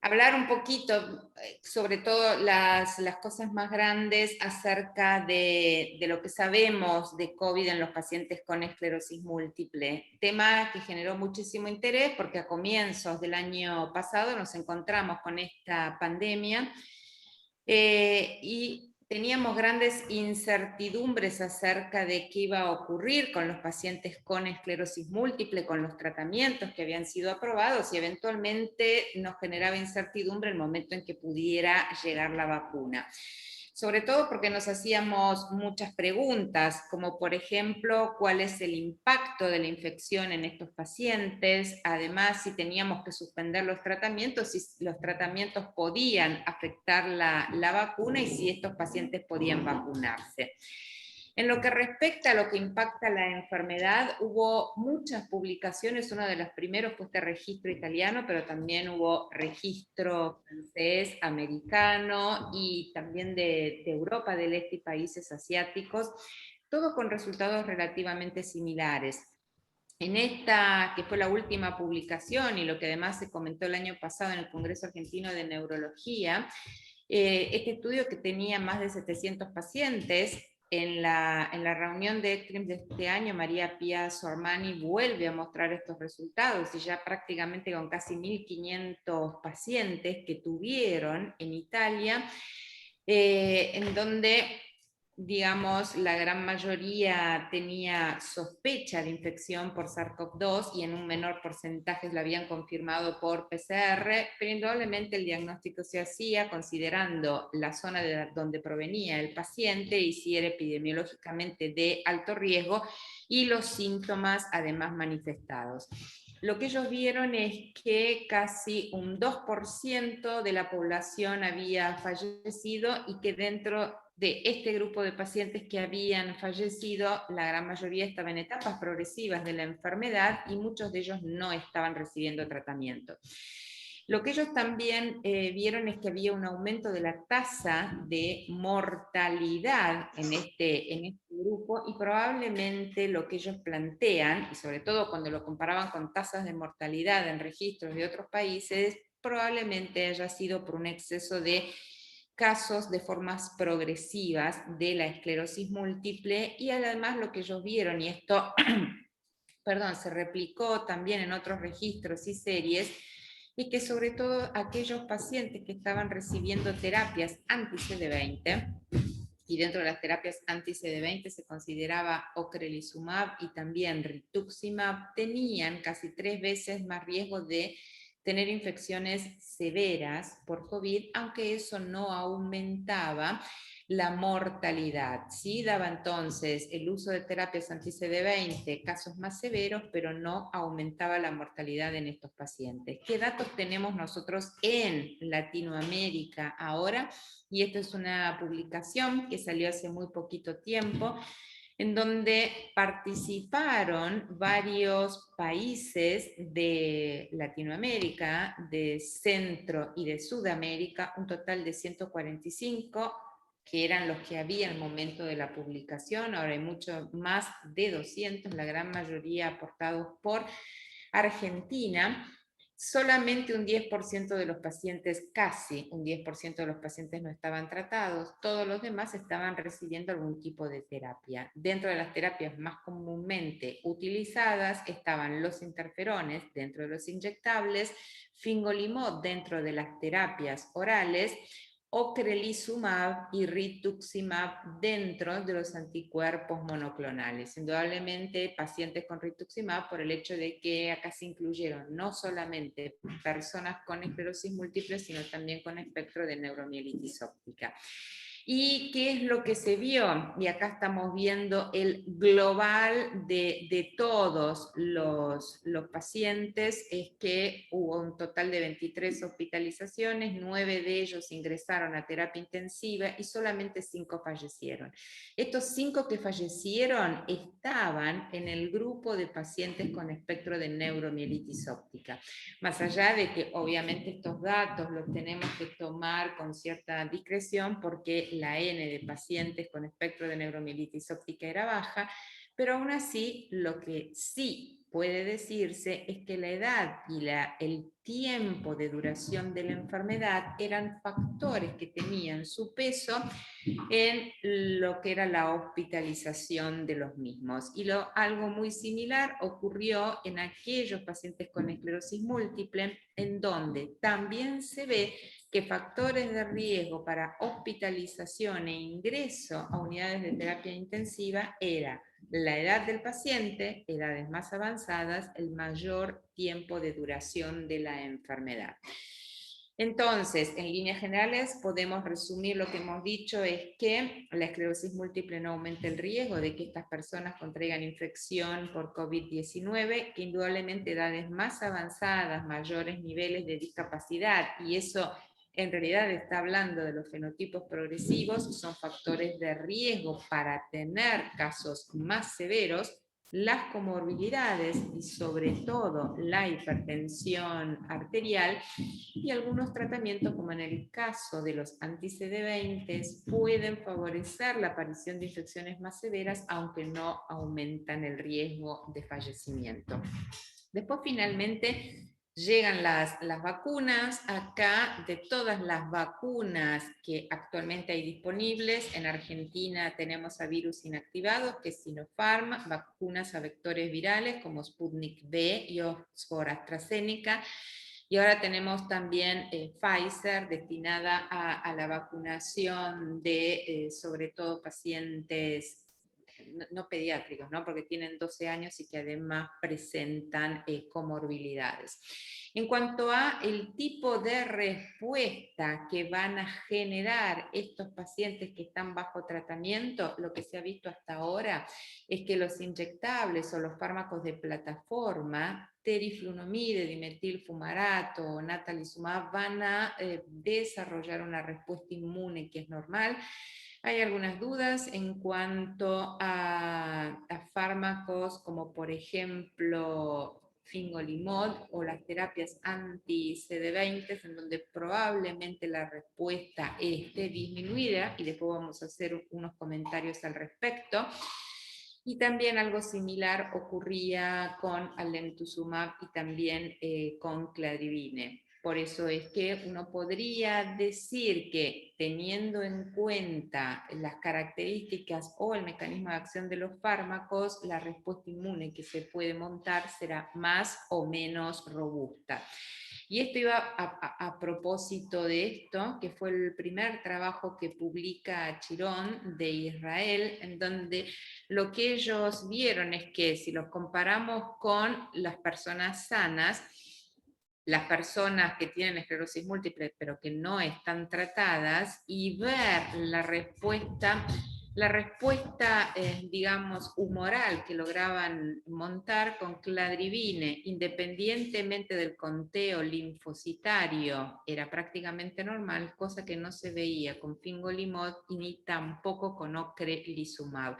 hablar un poquito, sobre todo las cosas más grandes acerca de lo que sabemos de COVID en los pacientes con esclerosis múltiple, tema que generó muchísimo interés porque a comienzos del año pasado nos encontramos con esta pandemia y teníamos grandes incertidumbres acerca de qué iba a ocurrir con los pacientes con esclerosis múltiple, con los tratamientos que habían sido aprobados, y eventualmente nos generaba incertidumbre el momento en que pudiera llegar la vacuna. Sobre todo porque nos hacíamos muchas preguntas, como por ejemplo, ¿cuál es el impacto de la infección en estos pacientes? Además, si teníamos que suspender los tratamientos, si los tratamientos podían afectar la vacuna y si estos pacientes podían vacunarse. En lo que respecta a lo que impacta la enfermedad, hubo muchas publicaciones. Uno de los primeros fue este registro italiano, pero también hubo registro francés, americano y también de Europa del Este y países asiáticos, todos con resultados relativamente similares. En esta, que fue la última publicación y lo que además se comentó el año pasado en el Congreso Argentino de Neurología, este estudio, que tenía más de 700 pacientes, en la reunión de ECTRIMS de este año, María Pia Sormani vuelve a mostrar estos resultados, y ya prácticamente con casi 1.500 pacientes que tuvieron en Italia, en donde digamos, la gran mayoría tenía sospecha de infección por SARS-CoV-2 y en un menor porcentaje lo habían confirmado por PCR, pero indudablemente el diagnóstico se hacía considerando la zona de donde provenía el paciente y si era epidemiológicamente de alto riesgo y los síntomas además manifestados. Lo que ellos vieron es que casi un 2% de la población había fallecido y que dentro de este grupo de pacientes que habían fallecido, la gran mayoría estaba en etapas progresivas de la enfermedad y muchos de ellos no estaban recibiendo tratamiento. Lo que ellos también vieron es que había un aumento de la tasa de mortalidad en este grupo y probablemente lo que ellos plantean, y sobre todo cuando lo comparaban con tasas de mortalidad en registros de otros países, probablemente haya sido por un exceso de casos de formas progresivas de la esclerosis múltiple y además lo que ellos vieron, y esto perdón, se replicó también en otros registros y series, y que sobre todo aquellos pacientes que estaban recibiendo terapias anti-CD20, y dentro de las terapias anti-CD20 se consideraba ocrelizumab y también rituximab, tenían casi 3 veces más riesgo de tener infecciones severas por COVID, aunque eso no aumentaba la mortalidad. Sí daba entonces el uso de terapias anti-CD20 casos más severos, pero no aumentaba la mortalidad en estos pacientes. ¿Qué datos tenemos nosotros en Latinoamérica ahora? Y esto es una publicación que salió hace muy poquito tiempo, en donde participaron varios países de Latinoamérica, de Centro y de Sudamérica, un total de 145, que eran los que había al momento de la publicación. Ahora hay mucho más de 200, la gran mayoría aportados por Argentina. Solamente un 10% de los pacientes, casi un 10% de los pacientes no estaban tratados, todos los demás estaban recibiendo algún tipo de terapia. Dentro de las terapias más comúnmente utilizadas estaban los interferones dentro de los inyectables, fingolimod dentro de las terapias orales, ocrelizumab y rituximab dentro de los anticuerpos monoclonales. Indudablemente pacientes con rituximab por el hecho de que acá se incluyeron no solamente personas con esclerosis múltiple, sino también con espectro de neuromielitis óptica. ¿Y qué es lo que se vio? Y acá estamos viendo el global de todos los pacientes, es que hubo un total de 23 hospitalizaciones, 9 de ellos ingresaron a terapia intensiva y solamente 5 fallecieron. Estos 5 que fallecieron estaban en el grupo de pacientes con espectro de neuromielitis óptica. Más allá de que obviamente estos datos los tenemos que tomar con cierta discreción porque la N de pacientes con espectro de neuromielitis óptica era baja, pero aún así lo que sí puede decirse es que la edad y el tiempo de duración de la enfermedad eran factores que tenían su peso en lo que era la hospitalización de los mismos. Y algo muy similar ocurrió en aquellos pacientes con esclerosis múltiple, en donde también se ve que factores de riesgo para hospitalización e ingreso a unidades de terapia intensiva era la edad del paciente, edades más avanzadas, el mayor tiempo de duración de la enfermedad. Entonces, en líneas generales, podemos resumir lo que hemos dicho es que la esclerosis múltiple no aumenta el riesgo de que estas personas contraigan infección por COVID-19, que indudablemente edades más avanzadas, mayores niveles de discapacidad, y eso en realidad está hablando de los fenotipos progresivos, son factores de riesgo para tener casos más severos, las comorbilidades y sobre todo la hipertensión arterial y algunos tratamientos, como en el caso de los anti-CD20, pueden favorecer la aparición de infecciones más severas, aunque no aumentan el riesgo de fallecimiento. Después, finalmente, llegan las vacunas. Acá, de todas las vacunas que actualmente hay disponibles, en Argentina tenemos a virus inactivados, que es Sinopharm, vacunas a vectores virales como Sputnik V y Oxford AstraZeneca, Y ahora tenemos también Pfizer destinada a la vacunación de, sobre todo, pacientes no pediátricos, ¿no? Porque tienen 12 años y que además presentan comorbilidades. En cuanto a el tipo de respuesta que van a generar estos pacientes que están bajo tratamiento, lo que se ha visto hasta ahora es que los inyectables o los fármacos de plataforma, teriflunomide, dimetilfumarato o natalizumab, van a desarrollar una respuesta inmune que es normal. Hay algunas dudas en cuanto a fármacos como por ejemplo fingolimod o las terapias anti-CD20, en donde probablemente la respuesta esté disminuida, y después vamos a hacer unos comentarios al respecto. Y también algo similar ocurría con alemtuzumab y también con cladribine. Por eso es que uno podría decir que, teniendo en cuenta las características o el mecanismo de acción de los fármacos, la respuesta inmune que se puede montar será más o menos robusta. Y esto iba a propósito de esto, que fue el primer trabajo que publica Chirón de Israel, en donde lo que ellos vieron es que si los comparamos con las personas sanas, las personas que tienen esclerosis múltiple pero que no están tratadas, y ver la respuesta digamos, humoral que lograban montar con cladribine, independientemente del conteo linfocitario, era prácticamente normal, cosa que no se veía con fingolimod y ni tampoco con ocrelizumab.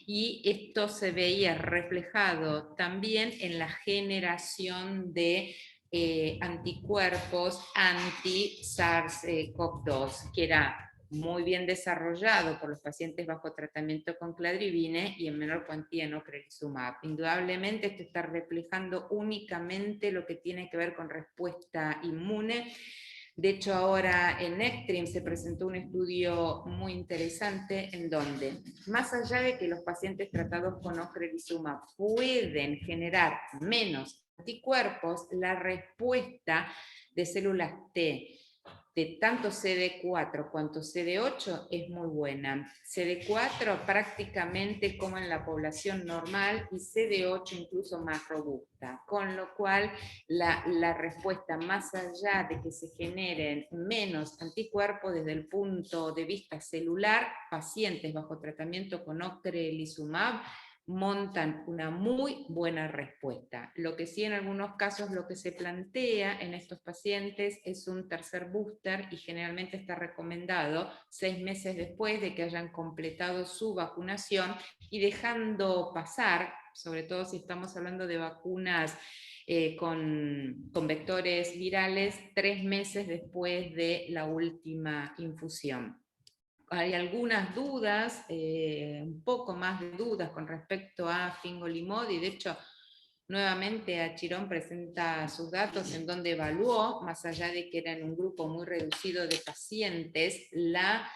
Y esto se veía reflejado también en la generación de anticuerpos anti-SARS-CoV-2, que era muy bien desarrollado por los pacientes bajo tratamiento con cladribine y en menor cuantía en ocrelizumab. Indudablemente esto está reflejando únicamente lo que tiene que ver con respuesta inmune. De hecho, ahora en ECTRIMS se presentó un estudio muy interesante en donde, más allá de que los pacientes tratados con ocrelizumab pueden generar menos anticuerpos, la respuesta de células T de tanto CD4 cuanto CD8 es muy buena. CD4 prácticamente como en la población normal y CD8 incluso más robusta, con lo cual la respuesta, más allá de que se generen menos anticuerpos desde el punto de vista celular, pacientes bajo tratamiento con ocrelizumab montan una muy buena respuesta. Lo que sí, en algunos casos lo que se plantea en estos pacientes es un tercer booster, y generalmente está recomendado 6 meses después de que hayan completado su vacunación, y dejando pasar, sobre todo si estamos hablando de vacunas con vectores virales, 3 meses después de la última infusión. Hay algunas dudas, un poco más de dudas con respecto a fingolimod, y de hecho nuevamente Achirón presenta sus datos en donde evaluó, más allá de que era en un grupo muy reducido de pacientes, la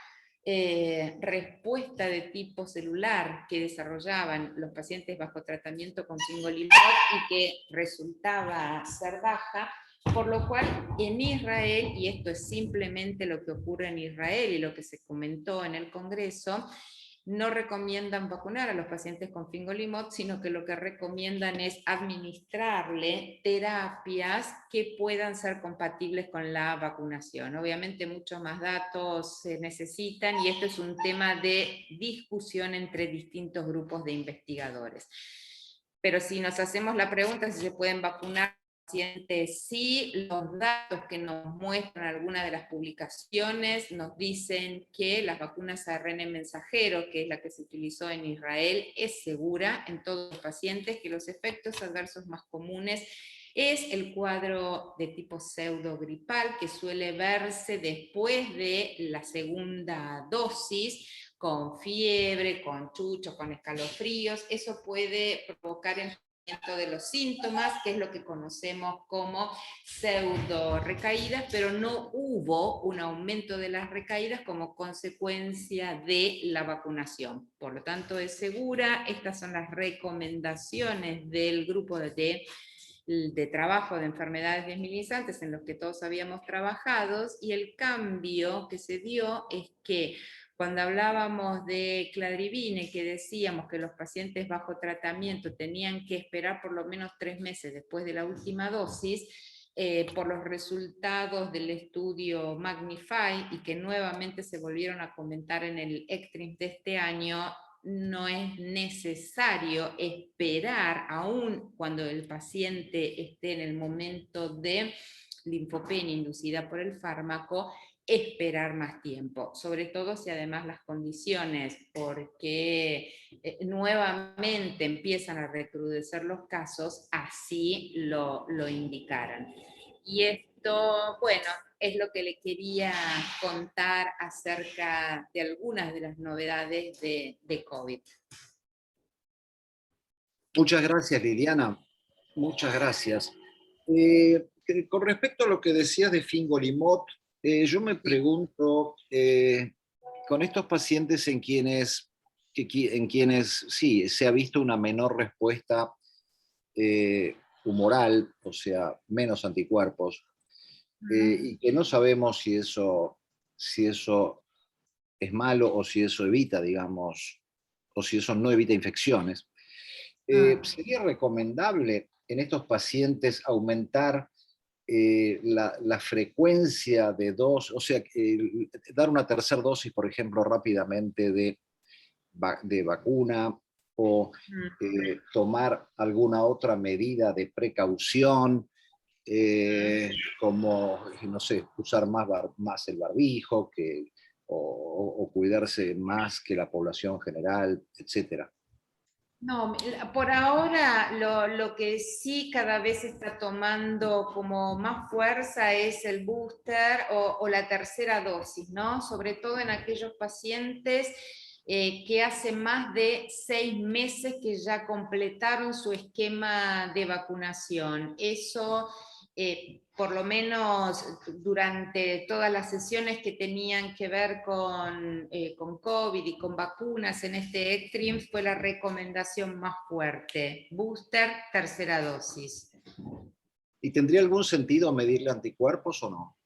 respuesta de tipo celular que desarrollaban los pacientes bajo tratamiento con fingolimod y que resultaba ser baja. Por lo cual, en Israel, y esto es simplemente lo que ocurre en Israel y lo que se comentó en el Congreso, no recomiendan vacunar a los pacientes con fingolimod, sino que lo que recomiendan es administrarle terapias que puedan ser compatibles con la vacunación. Obviamente muchos más datos se necesitan, y esto es un tema de discusión entre distintos grupos de investigadores. Pero si nos hacemos la pregunta si se pueden vacunar pacientes, sí, los datos que nos muestran algunas de las publicaciones nos dicen que las vacunas ARN mensajero, que es la que se utilizó en Israel, es segura en todos los pacientes, que los efectos adversos más comunes es el cuadro de tipo pseudogripal, que suele verse después de la segunda dosis, con fiebre, con chuchos, con escalofríos. Eso puede provocar el de los síntomas, que es lo que conocemos como pseudo recaídas, pero no hubo un aumento de las recaídas como consecuencia de la vacunación. Por lo tanto, es segura. Estas son las recomendaciones del grupo de de trabajo de enfermedades desmielinizantes en los que todos habíamos trabajado, y el cambio que se dio es que cuando hablábamos de cladribine, que decíamos que los pacientes bajo tratamiento tenían que esperar por lo menos 3 meses después de la última dosis, por los resultados del estudio Magnify, y que nuevamente se volvieron a comentar en el ECTRIMS de este año, no es necesario esperar, aún cuando el paciente esté en el momento de linfopenia inducida por el fármaco, esperar más tiempo, sobre todo si además las condiciones, porque nuevamente empiezan a recrudecer los casos, así lo indicaran. Y esto, bueno, es lo que le quería contar acerca de algunas de las novedades de COVID. Muchas gracias, Liliana. Muchas gracias. Con respecto a lo que decías de fingolimod, yo me pregunto, con estos pacientes en quienes sí, se ha visto una menor respuesta humoral, o sea, menos anticuerpos, y que no sabemos si eso es malo o si eso evita, digamos, o si eso no evita infecciones. ¿Sería recomendable en estos pacientes aumentar la frecuencia de dosis, o sea, dar una tercera dosis, por ejemplo, rápidamente de vacuna, o tomar alguna otra medida de precaución, como, no sé, usar más el barbijo, o cuidarse más que la población general, etcétera? No, por ahora lo que sí cada vez está tomando como más fuerza es el booster o la tercera dosis, ¿no? Sobre todo en aquellos pacientes que hace más de 6 meses que ya completaron su esquema de vacunación. Eso, por lo menos durante todas las sesiones que tenían que ver con COVID y con vacunas en este ECTRIMS, fue la recomendación más fuerte: booster, tercera dosis. ¿Y tendría algún sentido medirle anticuerpos o no?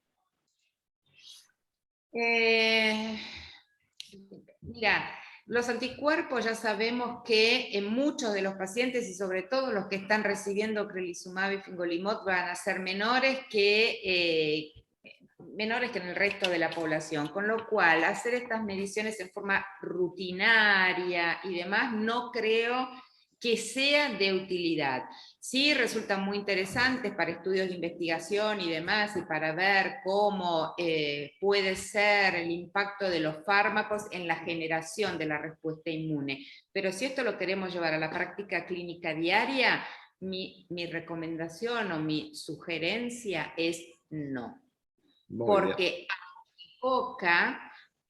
Mira, los anticuerpos ya sabemos que en muchos de los pacientes, y sobre todo los que están recibiendo crelisumab y fingolimod, van a ser menores que en el resto de la población, con lo cual hacer estas mediciones en forma rutinaria y demás no creo que sea de utilidad. Sí resultan muy interesantes para estudios de investigación y demás, y para ver cómo puede ser el impacto de los fármacos en la generación de la respuesta inmune. Pero si esto lo queremos llevar a la práctica clínica diaria, mi recomendación o mi sugerencia es no. Porque poca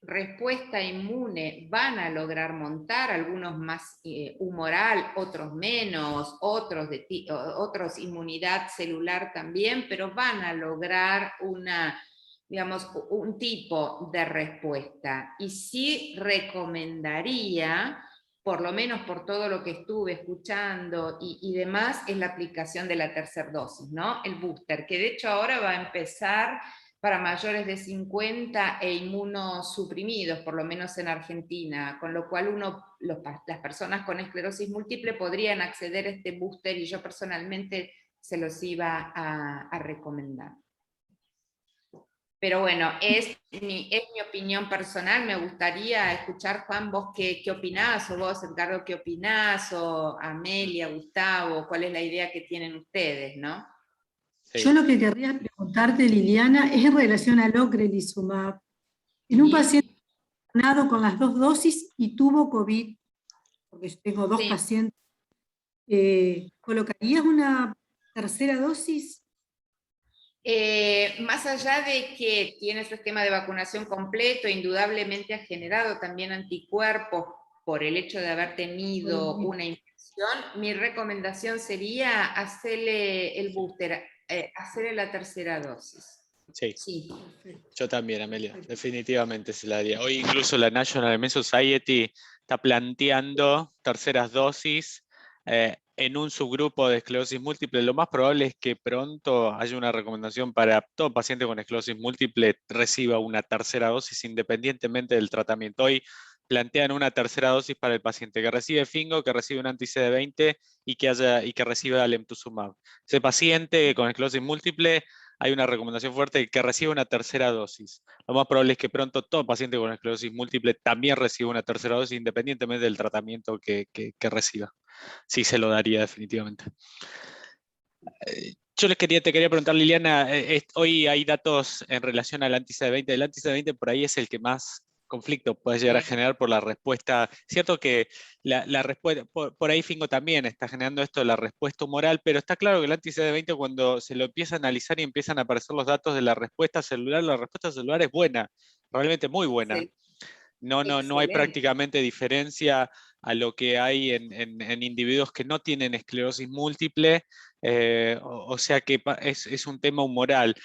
respuesta inmune van a lograr montar, algunos más humoral, otros menos, otros inmunidad celular también, pero van a lograr un tipo de respuesta. Y sí recomendaría, por lo menos por todo lo que estuve escuchando y demás, es la aplicación de la tercera dosis, ¿no? El booster, que de hecho ahora va a empezar para mayores de 50 e inmunosuprimidos, por lo menos en Argentina, con lo cual las personas con esclerosis múltiple podrían acceder a este booster, y yo personalmente se los iba a recomendar. Pero bueno, es mi opinión personal. Me gustaría escuchar, Juan, vos qué opinás, o vos, Edgardo, qué opinás, o Amelia, Gustavo, cuál es la idea que tienen ustedes, ¿no? Sí. Yo lo que querría preguntarte, Liliana, es en relación al ocrelizumab. En un paciente vacunado con las 2 dosis y tuvo COVID, porque yo tengo 2 pacientes, ¿colocarías una tercera dosis? Más allá de que tiene su esquema de vacunación completo, indudablemente ha generado también anticuerpos por el hecho de haber tenido una infección, mi recomendación sería hacerle el booster, hacerle la tercera dosis. Sí. Yo también, Amelia, definitivamente se la haría. Hoy incluso la National Immune Society está planteando terceras dosis en un subgrupo de esclerosis múltiple, lo más probable es que pronto haya una recomendación para todo paciente con esclerosis múltiple reciba una tercera dosis independientemente del tratamiento. Hoy plantean una tercera dosis para el paciente que recibe FINGO, que recibe un anti-CD20 y que reciba alemtuzumab. Ese paciente con esclerosis múltiple hay una recomendación fuerte de que reciba una tercera dosis. Lo más probable es que pronto todo paciente con esclerosis múltiple también reciba una tercera dosis independientemente del tratamiento que reciba. Sí, se lo daría definitivamente. Yo te quería preguntar, Liliana, hoy hay datos en relación al anti-CD20. El anti-CD20 por ahí es el que más conflicto puede llegar a generar por la respuesta. Cierto que la respuesta, por ahí Fingo también está generando esto de la respuesta humoral, pero está claro que el anti-CD20 cuando se lo empieza a analizar y empiezan a aparecer los datos de la respuesta celular es buena, realmente muy buena. Sí. No hay Excelente. prácticamente diferencia a lo que hay en individuos que no tienen esclerosis múltiple, o sea que es un tema humoral.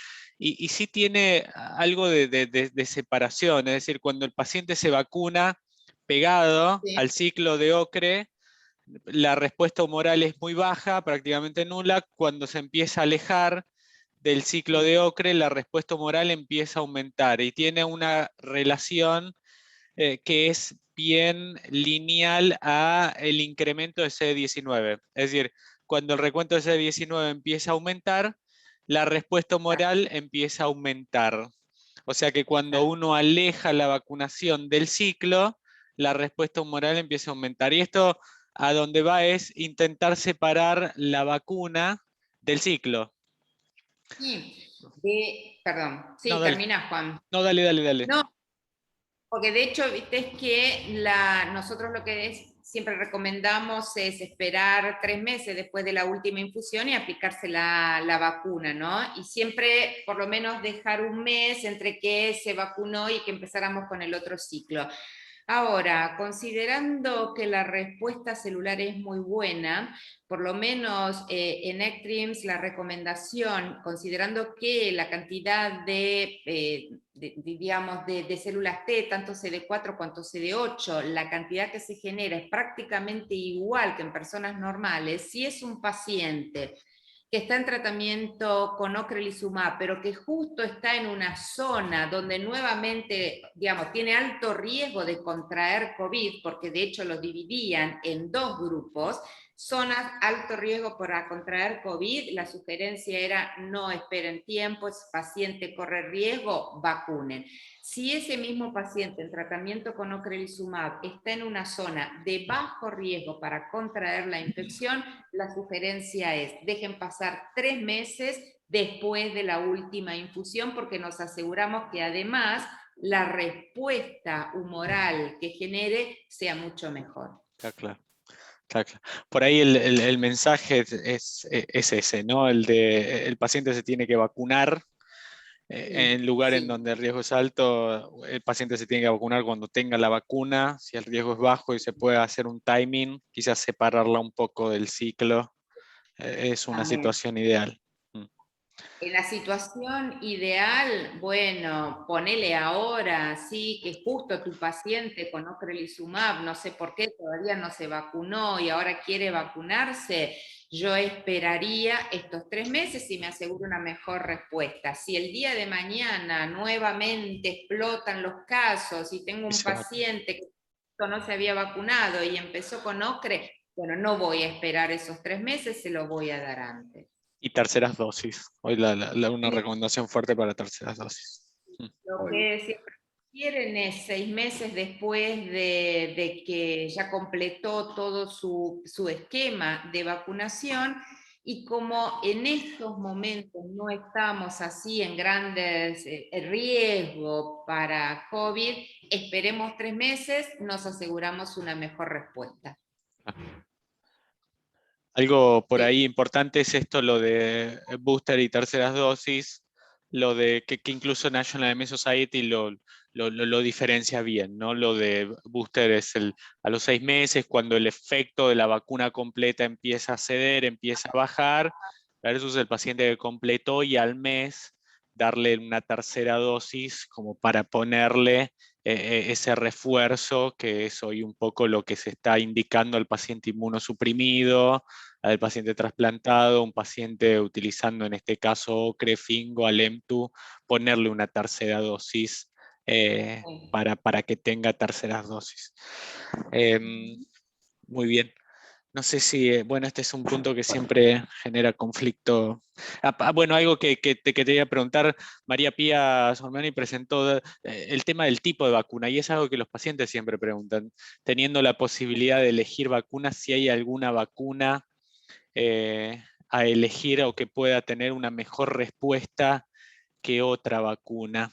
Y sí tiene algo de separación, es decir, cuando el paciente se vacuna pegado Sí. al ciclo de ocre, la respuesta humoral es muy baja, prácticamente nula. Cuando se empieza a alejar del ciclo de ocre, la respuesta humoral empieza a aumentar y tiene una relación que es bien lineal a el incremento de CD19. Es decir, cuando el recuento de CD19 empieza a aumentar, la respuesta humoral empieza a aumentar. O sea que cuando uno aleja la vacunación del ciclo, la respuesta humoral empieza a aumentar. Y esto a donde va es intentar separar la vacuna del ciclo. Sí. Perdón. Sí, No, dale. termina, Juan. No, dale. No, porque de hecho, viste, es que nosotros lo que siempre recomendamos es esperar 3 meses después de la última infusión y aplicarse la vacuna, ¿no? Y siempre por lo menos dejar un mes entre que se vacunó y que empezáramos con el otro ciclo. Ahora, considerando que la respuesta celular es muy buena, por lo menos en ECTRIMS la recomendación, considerando que la cantidad digamos, de células T, tanto CD4 cuanto CD8, la cantidad que se genera es prácticamente igual que en personas normales, si es un paciente que está en tratamiento con ocrelizumab, pero que justo está en una zona donde nuevamente, digamos, tiene alto riesgo de contraer COVID, porque de hecho los dividían en 2 grupos, zonas alto riesgo para contraer COVID, la sugerencia era no esperen tiempo, ese paciente corre riesgo, vacunen. Si ese mismo paciente en tratamiento con ocrelizumab está en una zona de bajo riesgo para contraer la infección, la sugerencia es dejen pasar 3 meses después de la última infusión, porque nos aseguramos que además la respuesta humoral que genere sea mucho mejor. Está claro. Por ahí el mensaje es ese, ¿no? El paciente se tiene que vacunar en lugares en donde el riesgo es alto. El paciente se tiene que vacunar cuando tenga la vacuna. Si el riesgo es bajo y se puede hacer un timing, quizás separarla un poco del ciclo, es una situación ideal. En la situación ideal, bueno, ponele ahora, sí, que justo tu paciente con ocrelizumab, no sé por qué todavía no se vacunó y ahora quiere vacunarse, yo esperaría estos 3 meses y me aseguro una mejor respuesta. Si el día de mañana nuevamente explotan los casos y tengo un paciente que no se había vacunado y empezó con ocre, bueno, no voy a esperar esos 3 meses, se lo voy a dar antes. Y terceras dosis. Hoy una recomendación fuerte para terceras dosis. Lo que siempre quieren es 6 meses después de que ya completó todo su esquema de vacunación, y como en estos momentos no estamos así en grandes riesgo para COVID, esperemos 3 meses, nos aseguramos una mejor respuesta. Algo por ahí importante es esto, lo de booster y terceras dosis, lo de que incluso National MD Society lo diferencia bien, ¿no? Lo de booster es a los 6 meses, cuando el efecto de la vacuna completa empieza a ceder, empieza a bajar, versus el paciente que completó y al mes darle una tercera dosis como para ponerle ese refuerzo, que es hoy un poco lo que se está indicando al paciente inmunosuprimido, al paciente trasplantado, un paciente utilizando en este caso Ocre, Fingo, Alemtu, ponerle una tercera dosis para que tenga terceras dosis. Muy bien. No sé si, bueno, este es un punto que siempre genera conflicto. Bueno, algo que te quería preguntar, María Pía Sormani presentó el tema del tipo de vacuna, y es algo que los pacientes siempre preguntan, teniendo la posibilidad de elegir vacunas, si hay alguna vacuna a elegir o que pueda tener una mejor respuesta que otra vacuna.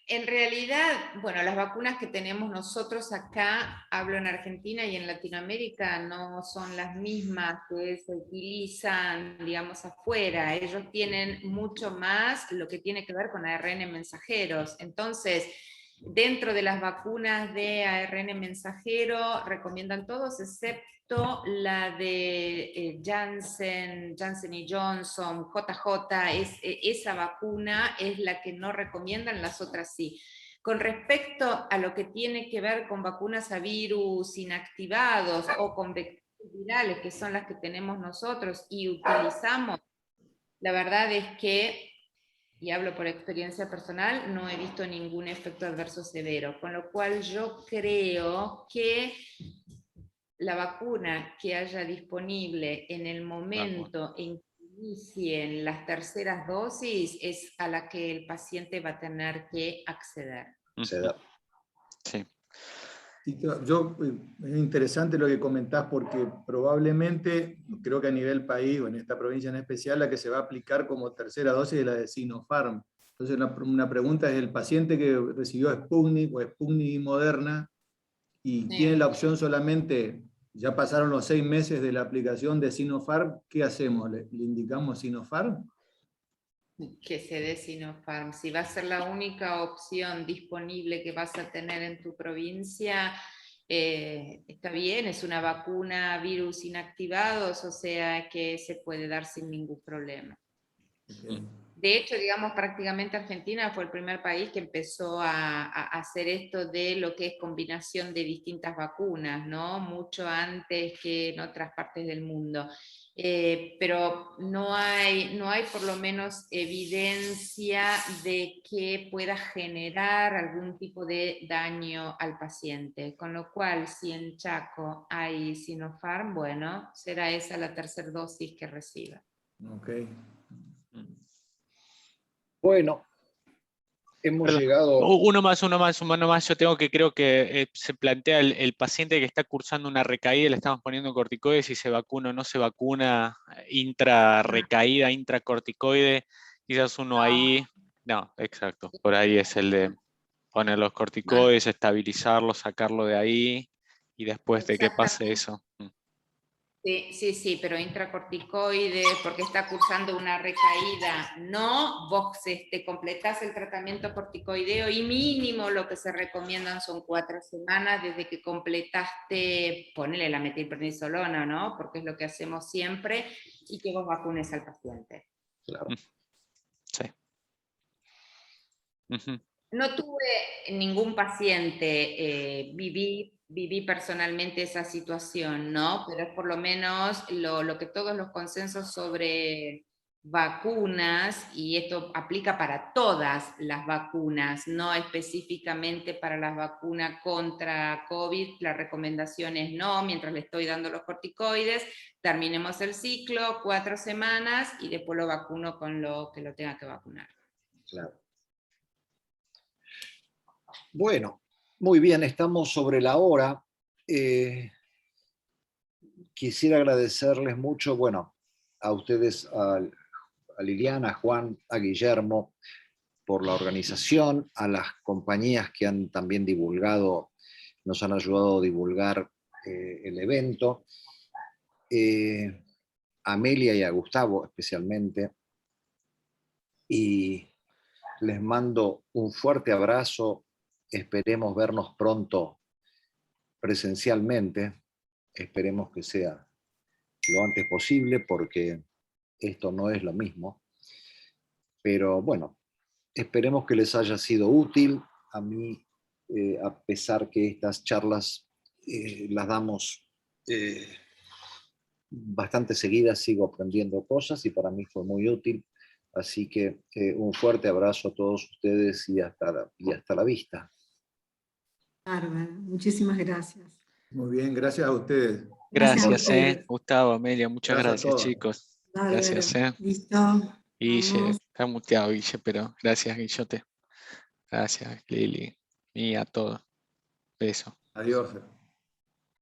En realidad, bueno, las vacunas que tenemos nosotros acá, hablo en Argentina y en Latinoamérica, no son las mismas que se utilizan, digamos, afuera. Ellos tienen mucho más lo que tiene que ver con ARN mensajeros. Entonces, dentro de las vacunas de ARN mensajero, recomiendan todos, excepto la de Janssen y Johnson, JJ, esa vacuna es la que no recomiendan, las otras sí. Con respecto a lo que tiene que ver con vacunas a virus inactivados o con vectores virales, que son las que tenemos nosotros y utilizamos, la verdad es que, y hablo por experiencia personal, no he visto ningún efecto adverso severo, con lo cual yo creo que la vacuna que haya disponible en el momento en que inicien las terceras dosis es a la que el paciente va a tener que acceder. Sí. Es interesante lo que comentás, porque probablemente, creo que a nivel país o en esta provincia en especial, la que se va a aplicar como tercera dosis es la de Sinopharm. Entonces una pregunta es: el paciente que recibió Sputnik o Sputnik y Moderna y tiene la opción solamente, ya pasaron los 6 meses de la aplicación de Sinopharm, ¿qué hacemos? ¿Le indicamos Sinopharm? Que se dé Sinopharm. Si va a ser la única opción disponible que vas a tener en tu provincia, está bien, es una vacuna virus inactivados, o sea que se puede dar sin ningún problema. Okay. De hecho, digamos, prácticamente Argentina fue el primer país que empezó a hacer esto de lo que es combinación de distintas vacunas, ¿no? Mucho antes que en otras partes del mundo. Pero no hay por lo menos evidencia de que pueda generar algún tipo de daño al paciente. Con lo cual, si en Chaco hay Sinopharm, bueno, será esa la tercera dosis que reciba. Okay. Bueno, hemos llegado... Uno más. Yo tengo que, creo que se plantea el paciente que está cursando una recaída, le estamos poniendo corticoides, si se vacuna o no se vacuna, intra-recaída, intracorticoide, quizás uno ahí... No, exacto, por ahí es el de poner los corticoides, estabilizarlo, sacarlo de ahí, y después de que pase eso. Sí, pero intracorticoide, porque está cursando una recaída. No, vos completás el tratamiento corticoideo y mínimo lo que se recomiendan son 4 semanas desde que completaste, ponele la metilprednisolona, ¿no? Porque es lo que hacemos siempre, y que vos vacunes al paciente. Claro. Sí. No tuve ningún paciente, viví personalmente esa situación, ¿no? Pero es por lo menos lo que todos los consensos sobre vacunas, y esto aplica para todas las vacunas, no específicamente para las vacunas contra COVID, la recomendación es no, mientras le estoy dando los corticoides, terminemos el ciclo, 4 semanas, y después lo vacuno con lo que lo tenga que vacunar. Claro. Bueno, muy bien, estamos sobre la hora. Quisiera agradecerles mucho, bueno, a ustedes, a Liliana, a Juan, a Guillermo, por la organización, a las compañías que han también divulgado, nos han ayudado a divulgar el evento, a Amelia y a Gustavo especialmente, y les mando un fuerte abrazo. Esperemos vernos pronto presencialmente, esperemos que sea lo antes posible, porque esto no es lo mismo. Pero bueno, esperemos que les haya sido útil. A mí, a pesar que estas charlas las damos bastante seguidas, sigo aprendiendo cosas y para mí fue muy útil. Así que un fuerte abrazo a todos ustedes y hasta la vista. Bárbara, muchísimas gracias. Muy bien, gracias a ustedes. Gracias a Gracias, ustedes. Gustavo, Amelia, muchas Gracias a gracias, todos. chicos. Bárbaro. Gracias, Listo. Guille, Vamos. está muteado Guille, pero gracias, Guillote. Gracias, Lili, y a todos. Beso. Adiós.